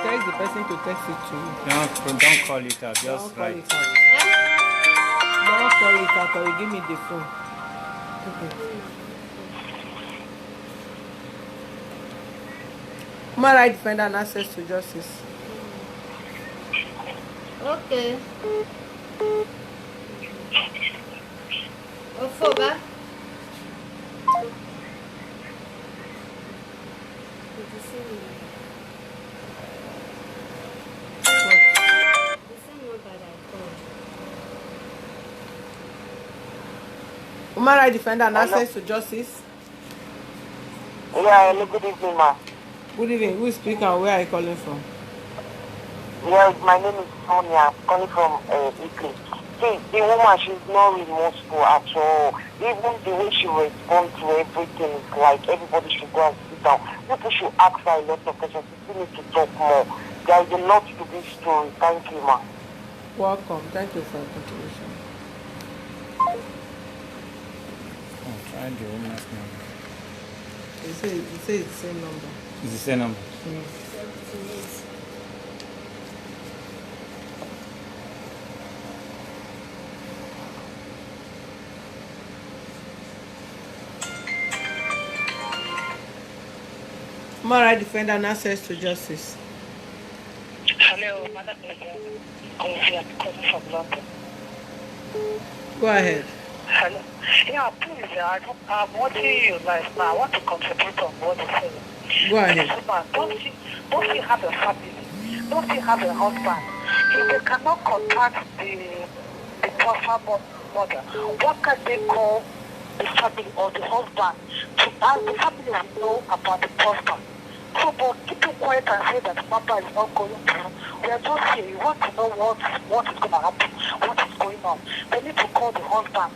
Text the person to text it to you. Don't call it out. Don't Just call write. it out. Don't call it out, or you give me the phone. Okay. Human rights defender and access to justice. Okay. Ofoba. Human rights defender and access to justice. Yeah, hello, good evening, ma. Good evening. Who is speaking and where are you calling from? Yeah, my name is Sonia. I'm calling from Italy. See, the woman, she's not remorseful at all. Even the way she responds to everything is like everybody should go and sit down. People should ask her a lot of questions. She still needs to talk more. There is a lot to this story. Thank you, ma. Welcome. Thank you for your contribution. Try the woman's number. You say it's the same number. It's the same number. Human rights defender and access to justice. Hello, Madam President. I'm calling from London. Go ahead. Hello. Yeah, please, I'm watching you live now. I want to contribute on what you say. Go ahead. Don't she have a family? Don't she have a husband? If they cannot contact the foster mother, what can they call the family or the husband to ask the family will know about the foster? So, but keep it quiet and say that Mama is not going through. We are just here. You want to know what is going to happen, what is going on. They need to call the husband.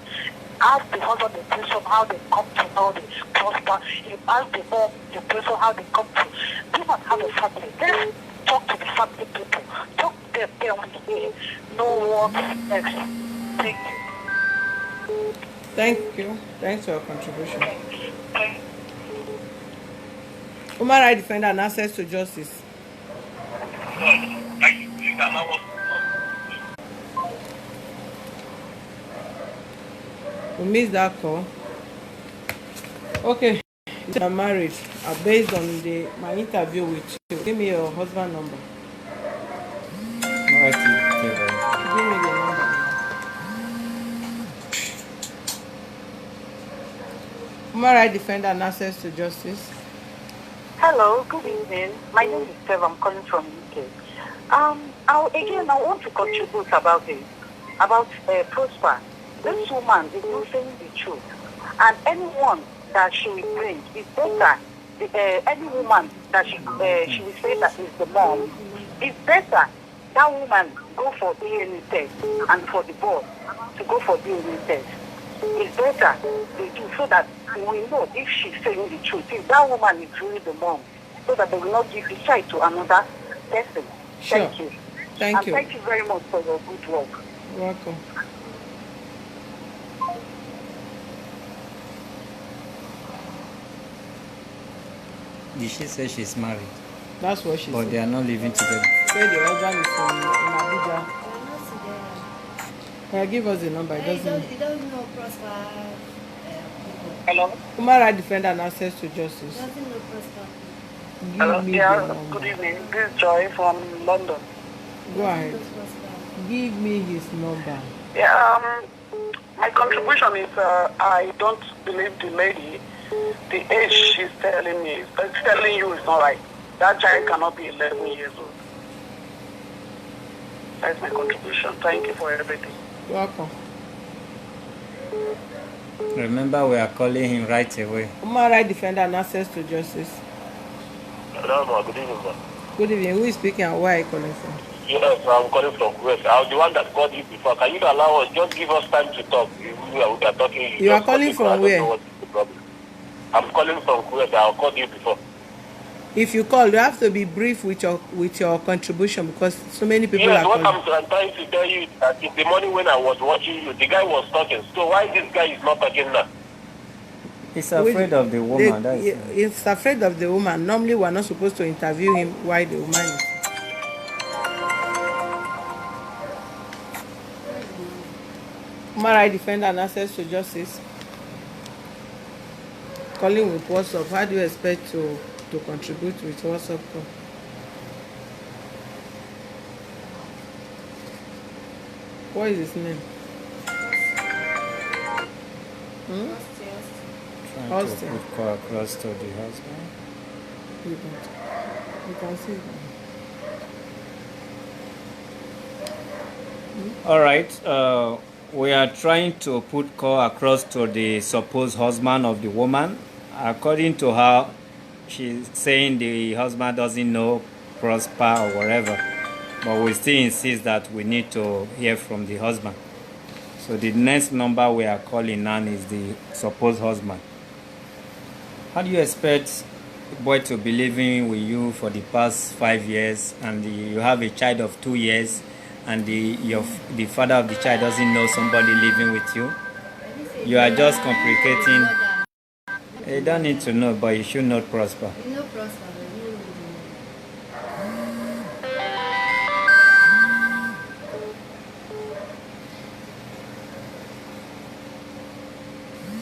Ask the husband the person how they come to know the prosper. You ask the mom the person how they come to. They must have a family. Let's talk to the family people. Talk to them. They want to know what's next. Thank you. Thank you. Thanks for your contribution. Human rights defender and access to justice. We missed that call. Okay, you are married. Based on my interview with you, give me your husband number. Give me the number. Human rights defender and access to justice. Hello, good evening. My name is Steve. I'm calling from UK. I want to contribute about this, about Prosper. This woman is not saying the truth, and anyone that she will bring is better. Any woman that she will say that is the mom, it's better that woman go for DNA test and for the boy to go for DNA test. It's better they do so that we know if she's saying the truth, if that woman is really the mom, so that they will not give the child to another person. Sure. Thank you. Thank you. Thank you very much for your good work. You're welcome. Did she say she's married? That's what she but said. But they are not living together. Say the husband is in Abuja. Yeah, give us the number. He doesn't know Prosper. Hello? Human rights defender and access to justice. Hello? Give me the Yeah, number. good evening. This is Joy from London. Go ahead. Give me his number. Yeah, my contribution is I don't believe the lady, the age she's telling me, telling you is not right. That child cannot be 11 years old. That's my contribution. Thank you for everything. You're welcome. Remember, we are calling him right away. Human rights defender and access to justice. Hello, ma. Good evening, ma. Good evening. Who is speaking and where are you calling from? Yes, I'm calling from Kuwait. I'm the one that called you before. Can you allow us? Just give us time to talk. We are talking. You are calling from where? I don't know what is the problem. I'm calling from Kuwait. I called you before. If you call, you have to be brief with your contribution because so many people Yes, are what calling. I'm trying to tell you is that in the morning when I was watching you, the guy was talking. So why this guy is not talking now? He's afraid of the woman. He's afraid of the woman. Normally, we're not supposed to interview him while the woman is. Human rights defender and access to justice. Calling with WhatsApp. How do you expect to contribute with WhatsApp call? What is his name? Trying to Austin. put call across to the husband. You can see it. All right. We are trying to put call across to the supposed husband of the woman. According to her, she's saying the husband doesn't know Prosper or whatever. But we still insist that we need to hear from the husband. So the next number we are calling now is the supposed husband. How do you expect a boy to be living with you for the past 5 years and you have a child of 2 years and the father of the child doesn't know somebody living with you? You are just complicating. You don't need to know, but you should not prosper. You know Prosper.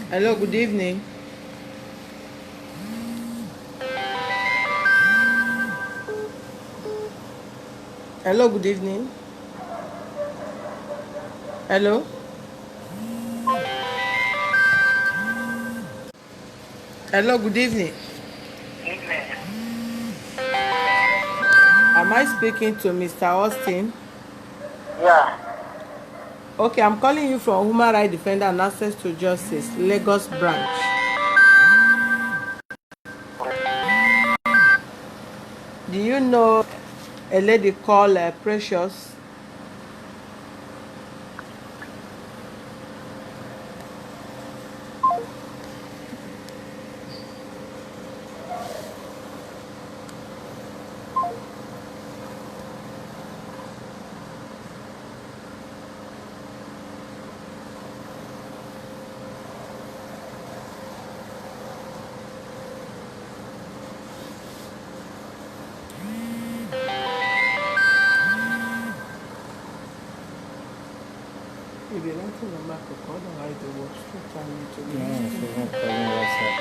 Hello, good evening. Hello, good evening. Hello. Hello, good evening. Am I speaking to Mr. Austin? Yeah. Okay, I'm calling you from Human Rights Defender and Access to Justice, Lagos branch. Do you know a lady called Precious? If you don't think I'm to call, otherwise they will still tell me to be. No, she's not calling WhatsApp.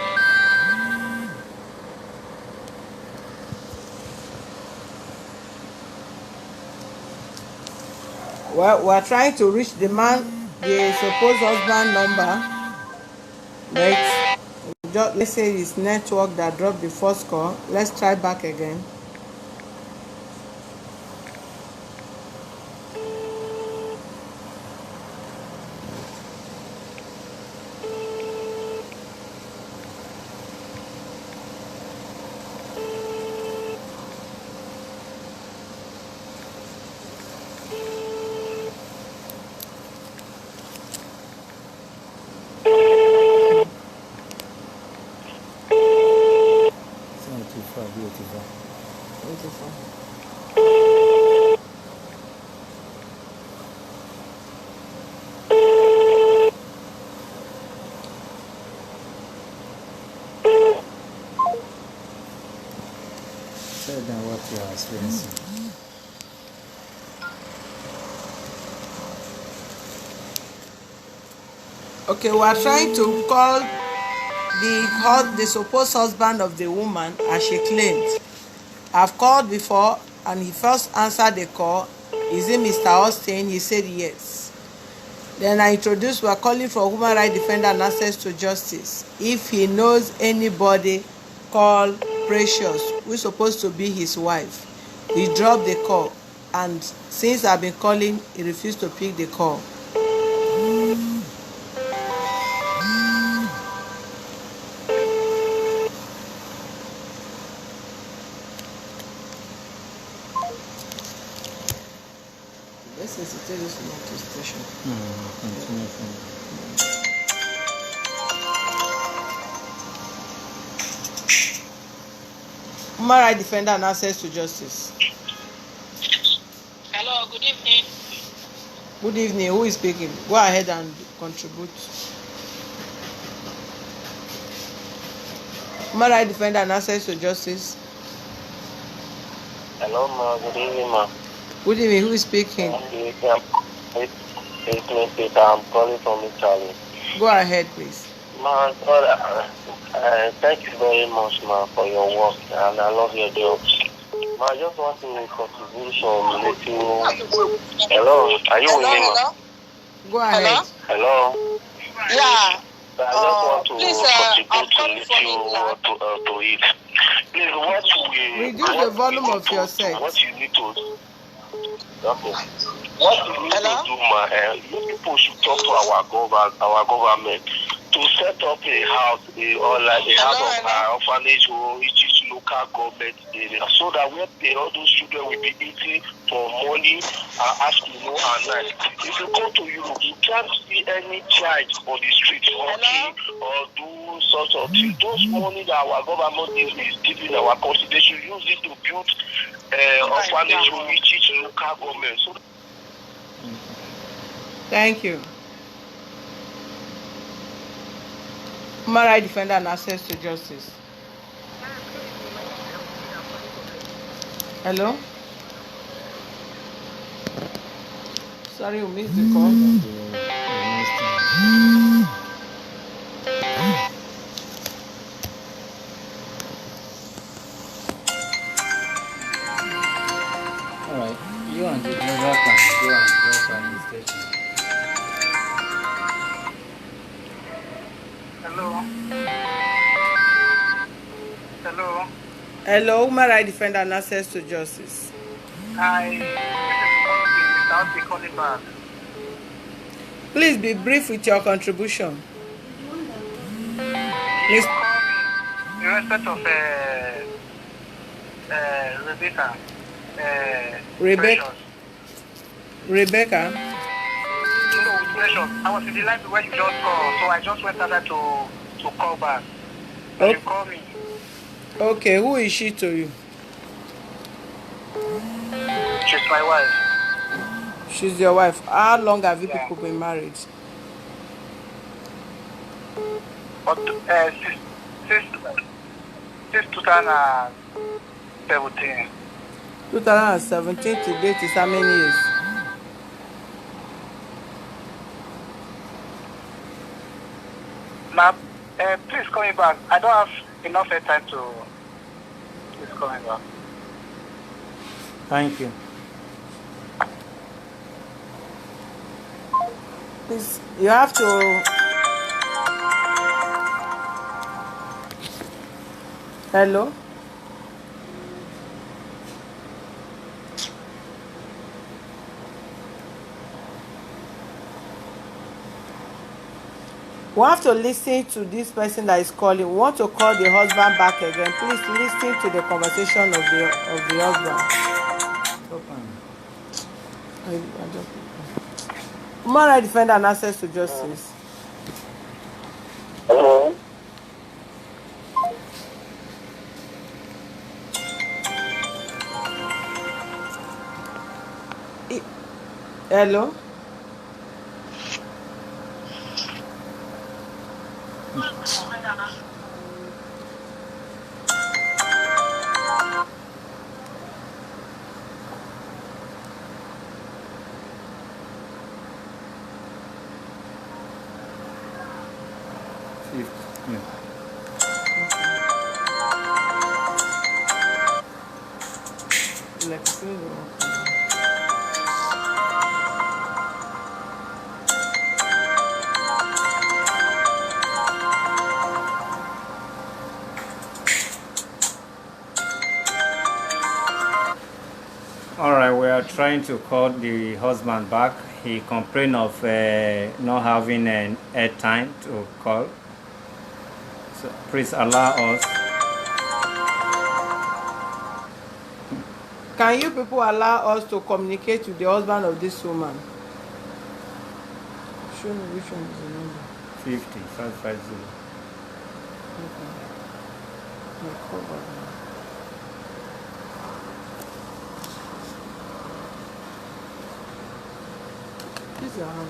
Well, we're trying to reach the man, the supposed husband number. But let's say it's network that dropped the first call. Let's try back again. Beautiful. Tell them what you are experiencing. Okay, we are trying to call the supposed husband of the woman, as she claimed. I've called before and he first answered the call. Is it Mr. Austin? He said yes. Then I introduced, we are calling for human rights defender and access to justice. If he knows anybody called Precious, who is supposed to be his wife. He dropped the call, and since I've been calling, he refused to pick the call. This is the motor station. Human rights defender and access to justice. Hello, good evening. Good evening. Who is speaking? Go ahead and contribute. Human rights defender and access to justice. Hello, ma. Good evening, ma. Good evening. Who is speaking? It's me, Peter. I'm calling from Italy. Go ahead, please. Ma, thank you very much, ma, for your work, and I love your job. Ma, I just want to contribute some little. Hello, are you with me, ma? Go ahead. Hello. Yeah. I just want to please, contribute to it. Please, what reduce the volume of your set. What you need to. Okay. What you need to do, ma, you people should talk to our government to set up a house, or like a house of orphanage or each local government area, so that where all those children will be eating for money afternoon and night. If you go to Europe, you can't see any child on the street walking or do sort of things. Those money that our government is giving our constitution, use it to build orphanage or each local government. So thank you. Human rights defender and access to justice. Hello? Sorry, we missed the call. Alright, you and the driver can go and drop her in the station. Hello. Hello. Hello, human rights defender and access to justice. Hi. This is calling back. Please be brief with your contribution. You call me in respect of Rebecca. Rebecca. Rebecca. No, Precious. I was in the line where you just called, so I just went out to call back. So you call me. Okay, who is she to you? She's my wife. She's your wife. How long have you people been married? But since 2017. 2017 to date is how many years? Now, please call me back. I don't have enough time to. Please call me back. Thank you. Please, you have to. Hello? We have to listen to this person that is calling. We want to call the husband back again. Please listen to the conversation of the husband. Human rights defender and access to justice. hello. Hello? All right, we are trying to call the husband back. He complained of not having an airtime to call. So please allow us. Can you people allow us to communicate with the husband of this woman? Show me which one is the number. 550. Okay. I'll call back now. This is your hand.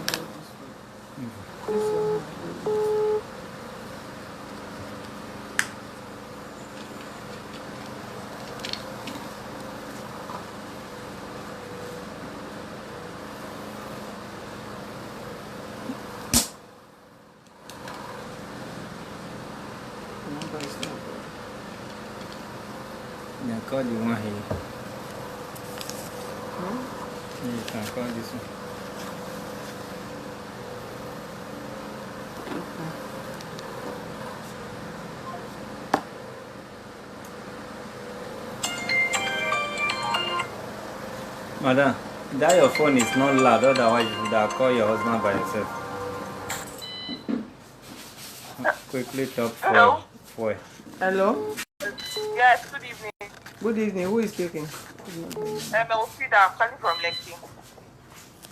This is your hand. Yeah, call the one here. You can call this one. Madam, that your phone is not loud, otherwise you would have called your husband by yourself. Quickly talk for Hello? Yes, good evening. Good evening. Who is speaking? Elfrida, calling from Lekki.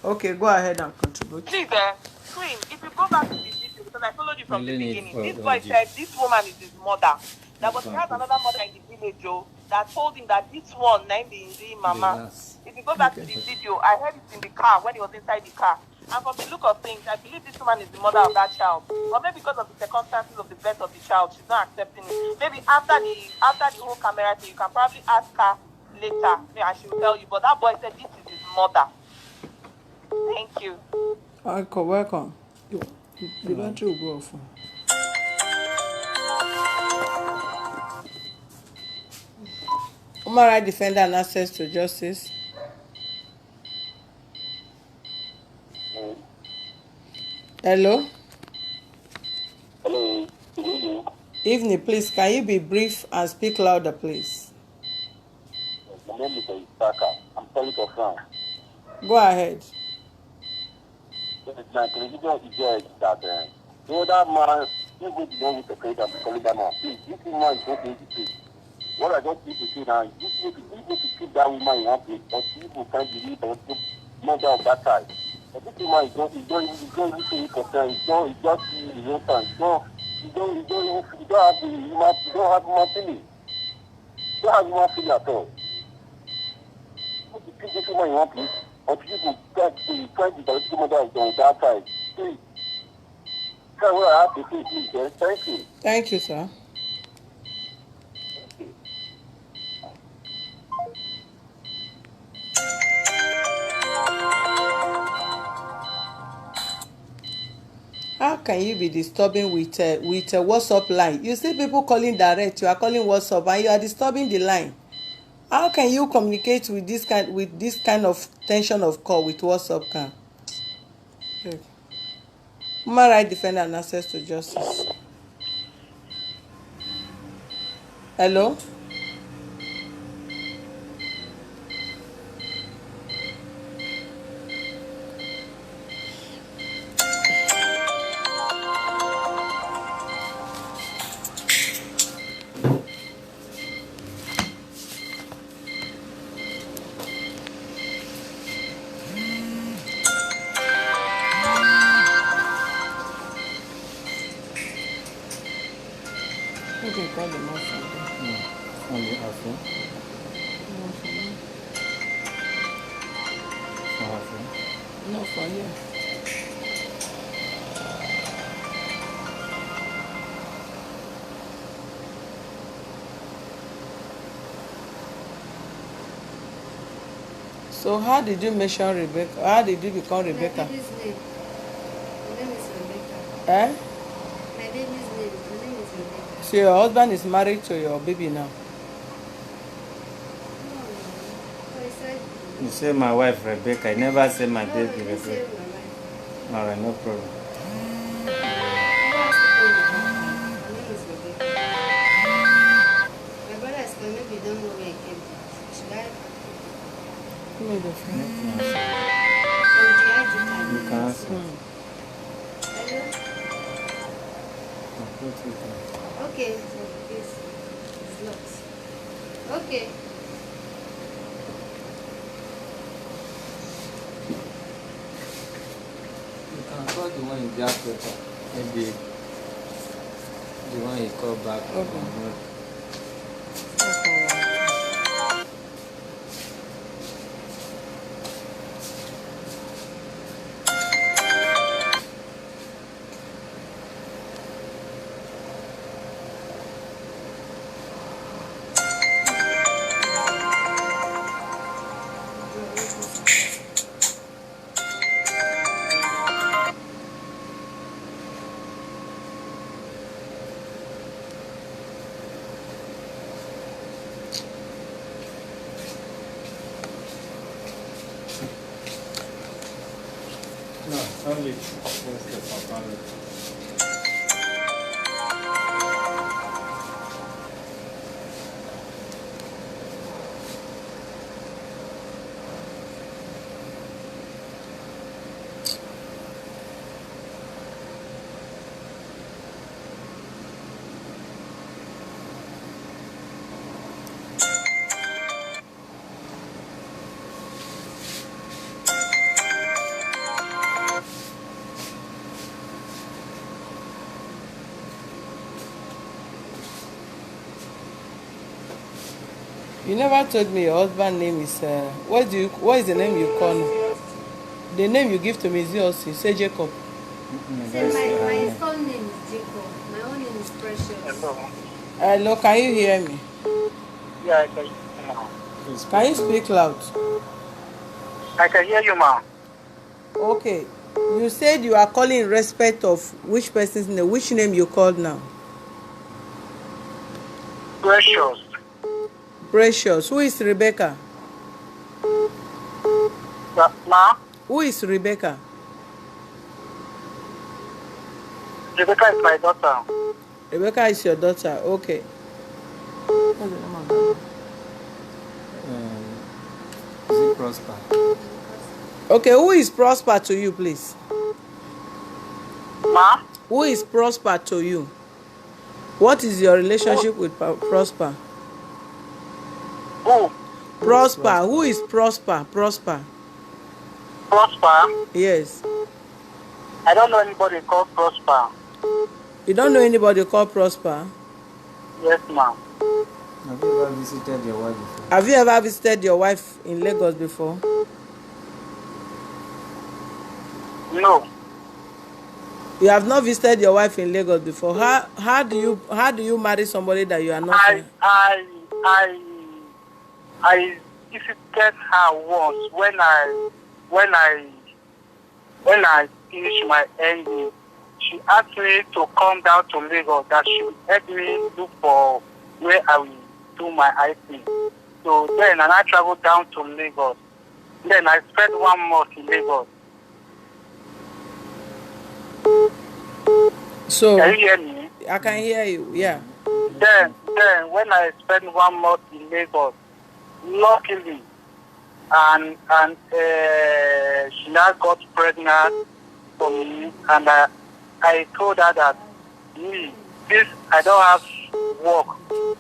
Okay, go ahead and contribute. Please, Queen, if you go back to the video, because I followed you from the beginning, this boy said this woman is his mother. That was he has another mother in the village, Joe, that told him that this one named the mama. If you go back to the video, I heard it in the car when he was inside the car. And from the look of things, I believe this woman is the mother of that child. But maybe because of the circumstances of the birth of the child, she's not accepting it. Maybe after the whole camera thing, you can probably ask her later, and she will tell you. But that boy said this is his mother. Thank you. Okay, welcome. The battery will go off. Human rights defender and access to justice. Hello? Hello. Evening, please. Can you be brief and speak louder, please? My name is Isaka. I'm calling for France. Go ahead. My television is that the other man, you go to know with the credit and calling that man. Please, this woman is not going to pay. What I just need to say now is you need to keep that woman in one place, but people can't believe the mother of that child. But this woman is not even saying concern. It's just his own time. You don't have human feeling. You don't have human feeling at all. You need to keep this woman in one place, but people can't be the mother of that child. Please. That's what I have to say, please. Thank you. Thank you, sir. How can you be disturbing with a WhatsApp line? You see people calling direct, you are calling WhatsApp, and you are disturbing the line. How can you communicate with this kind of tension of call with WhatsApp? Okay. Human rights defender and access to justice. Hello? Okay, call the mouse on the iPhone. No, for you. So how did you mention Rebecca? How did you become Rebecca? My baby's name. My name is Rebecca. Eh? My baby's name. My name is Rebecca. So your husband is married to your baby now? So he said You say my wife Rebecca. I never say my baby Rebecca. All right, no problem. My brother is coming. Maybe you don't know where he came from. Should I? Give me the phone. You can answer. Hello? I'll put it on. Okay, so it's locked. Okay. You can call the one in black paper. Maybe the one he called back. Okay. No, only just the papa. You never told me your husband's name is what is the name you call him? The name you give to me is yours. You say Jacob. Say my full name is Jacob. My own name is Precious. Hello. Hello, can you hear me? Yeah, I can hear you now. Can you speak loud? I can hear you, ma. Okay. You said you are calling in respect of which person's name? Which name you called now? Precious. Precious. Who is Rebecca? Ma? Who is Rebecca? Rebecca is my daughter. Rebecca is your daughter. Okay. Is it Prosper? Okay, who is Prosper to you, please? Ma? Who is Prosper to you? What is your relationship with Prosper? Who? Prosper. Who is Prosper? Prosper. Prosper? Yes. I don't know anybody called Prosper. You don't know anybody called Prosper? Yes, ma'am. Have you ever visited your wife before? Have you ever visited your wife in Lagos before? No. You have not visited your wife in Lagos before. How do you marry somebody that you are not? I visited her once when I finished my ending. She asked me to come down to Lagos, that she would help me look for where I will do my IP. So then I traveled down to Lagos. Then I spent 1 month in Lagos. So can you hear me? I can hear you, yeah. Then when I spent 1 month in Lagos, luckily, and she now got pregnant for me, and I told her that this I don't have work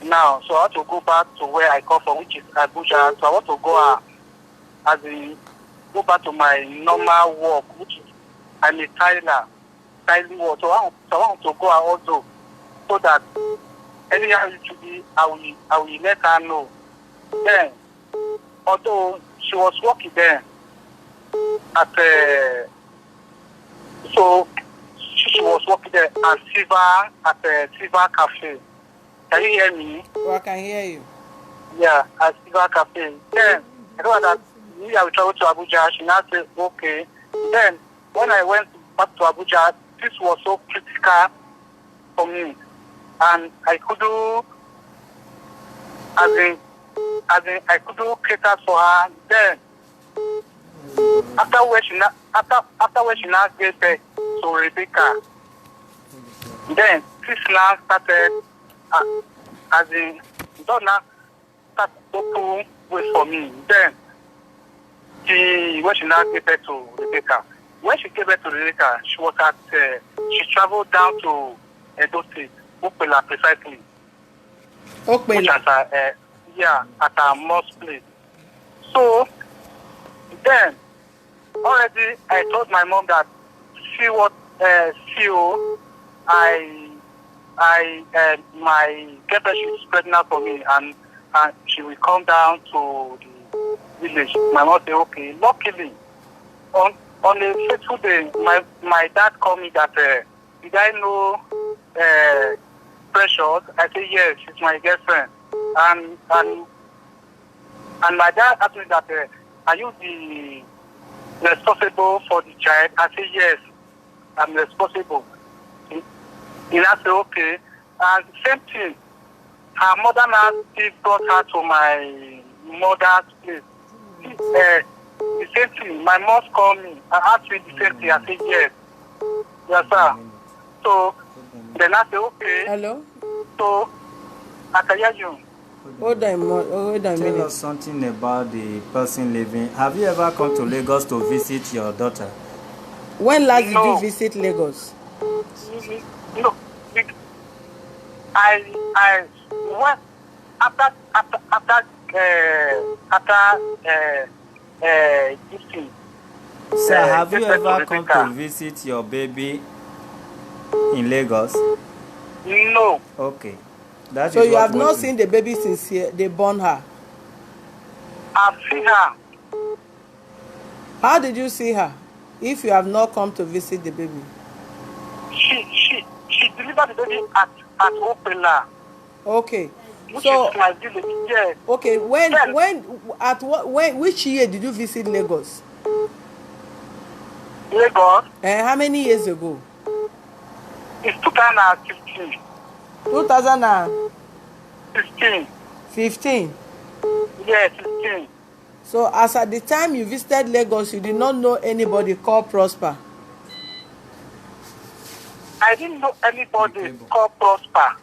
now, so I have to go back to where I come from, which is Abuja. So I want to go go back to my normal work, which is I'm a tiling work. So I want to go also, so that anyhow it should be, I will let her know. Then, although she was working there at so she was working there at Silver Cafe. Can you hear me? Oh, I can hear you. Yeah, at Silver Cafe. Then I know that I will travel to Abuja. She now said, okay. Then when I went back to Abuja, this was so critical for me, and I couldn't, I couldn't cater for her. Then After when she now gave birth to Rebecca, then this now started as in God now start open way for me. Then when she now gave birth to Rebecca, when she gave birth to Rebecca, she was at she traveled down to Edo State, Okpela precisely. Okpela. Which at her mom's place. So then already I told my mom that my girlfriend is pregnant for me and she will come down to the village. My mom said okay. Luckily on a fateful day my dad called me that did I know Precious? I said yes, she's my girlfriend. And my dad asked me that are you the responsible for the child? I said yes, I'm responsible. He now said okay. And same thing, her mother now still brought her to my mother's place. The same thing, my mom called me and asked me the same thing. I said yes. Yes, sir. So then I said okay. Hello? So I can hear you. Hold on a minute. Tell us something about the person living. Have you ever come to Lagos to visit your daughter? When last did you visit Lagos? No. I went after this thing. Sir, have you ever come to visit your baby in Lagos? No. Okay. So you have not seen the baby since they born her? I've seen her. How did you see her if you have not come to visit the baby? She delivered the baby at Okpela. Okay. Which so is my village, yes. Okay, which year did you visit Lagos? Lagos? How many years ago? It's 2015. 2015. 15? Yes, 15. So as at the time you visited Lagos, you did not know anybody called Prosper? I didn't know anybody called Prosper.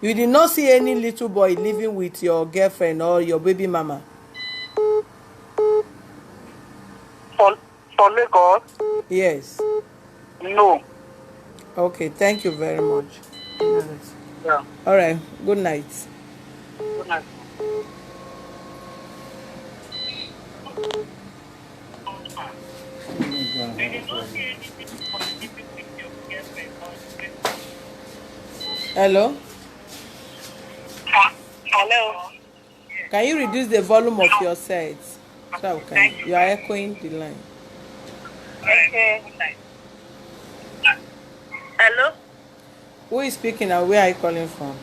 You did not see any little boy living with your girlfriend or your baby mama? For Lagos? Yes. No. Okay, thank you very much. Yeah. All right, good night. Good night. Hello? Hello? Can you reduce the volume of your set? So you are echoing the line. Okay. Hello? Who is speaking and where are you calling from?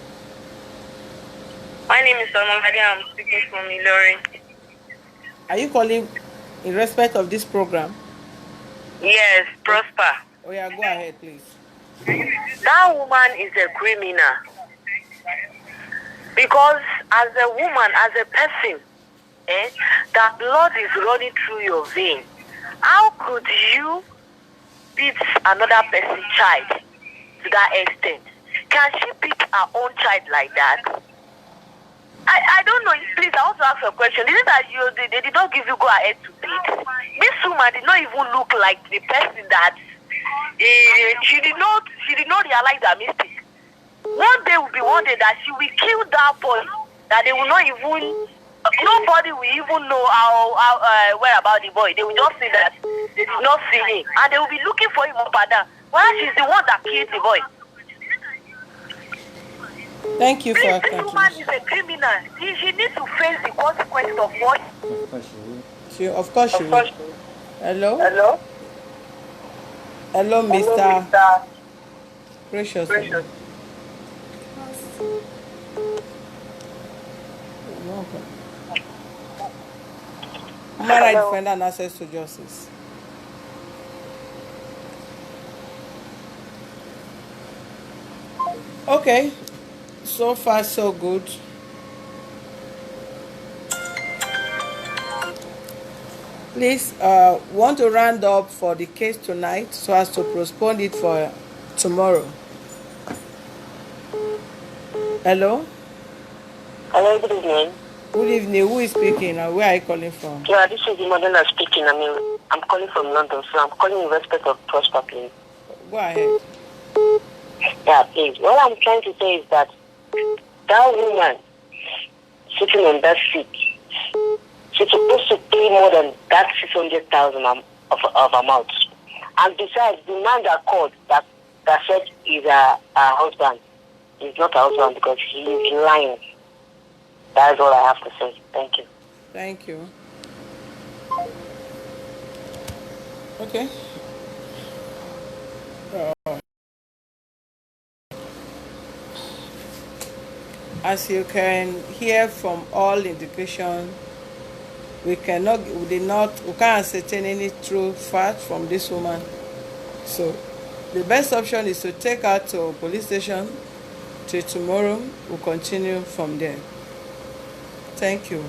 My name is Solomon. I'm speaking from Ilorin. Are you calling in respect of this program? Yes, Prosper. Oh yeah, go ahead, please. That woman is a criminal. Because as a woman, as a person, that blood is running through your vein. How could you beat another person's child to that extent? Can she beat her own child like that? I don't know. Please, I want to ask a question. Is it that they did not give you go ahead to beat? This woman did not even look like the person that she did not realize her mistake. One day will be one day that she will kill that boy, that they will not even, nobody will even know how where about the boy. They will just say that they did not see him, and they will be looking for him up and down. While she's the one that killed the boy. Thank you for your contribution. This woman is a criminal. She needs to face the consequence of what. Of course she will. Hello? Hello? Hello, Mr. Precious. Human rights defender and access to justice. Okay, so far so good. Please, want to round up for the case tonight so as to postpone it for tomorrow. Hello? Hello, good evening. Good evening. Who is speaking and where are you calling from? Yeah, this is Modena speaking. I'm calling from London, so I'm calling in respect of Prosper, please. Go ahead. Yeah, please. What I'm trying to say is that woman sitting on that seat, she's supposed to pay more than that 600,000 of amount. And besides, the man that called that said is her husband. He's not her husband because he is lying. That's all I have to say. Thank you. Thank you. Okay. As you can hear from all indication, we can't ascertain any true fact from this woman. So the best option is to take her to police station till tomorrow. We'll continue from there. Thank you.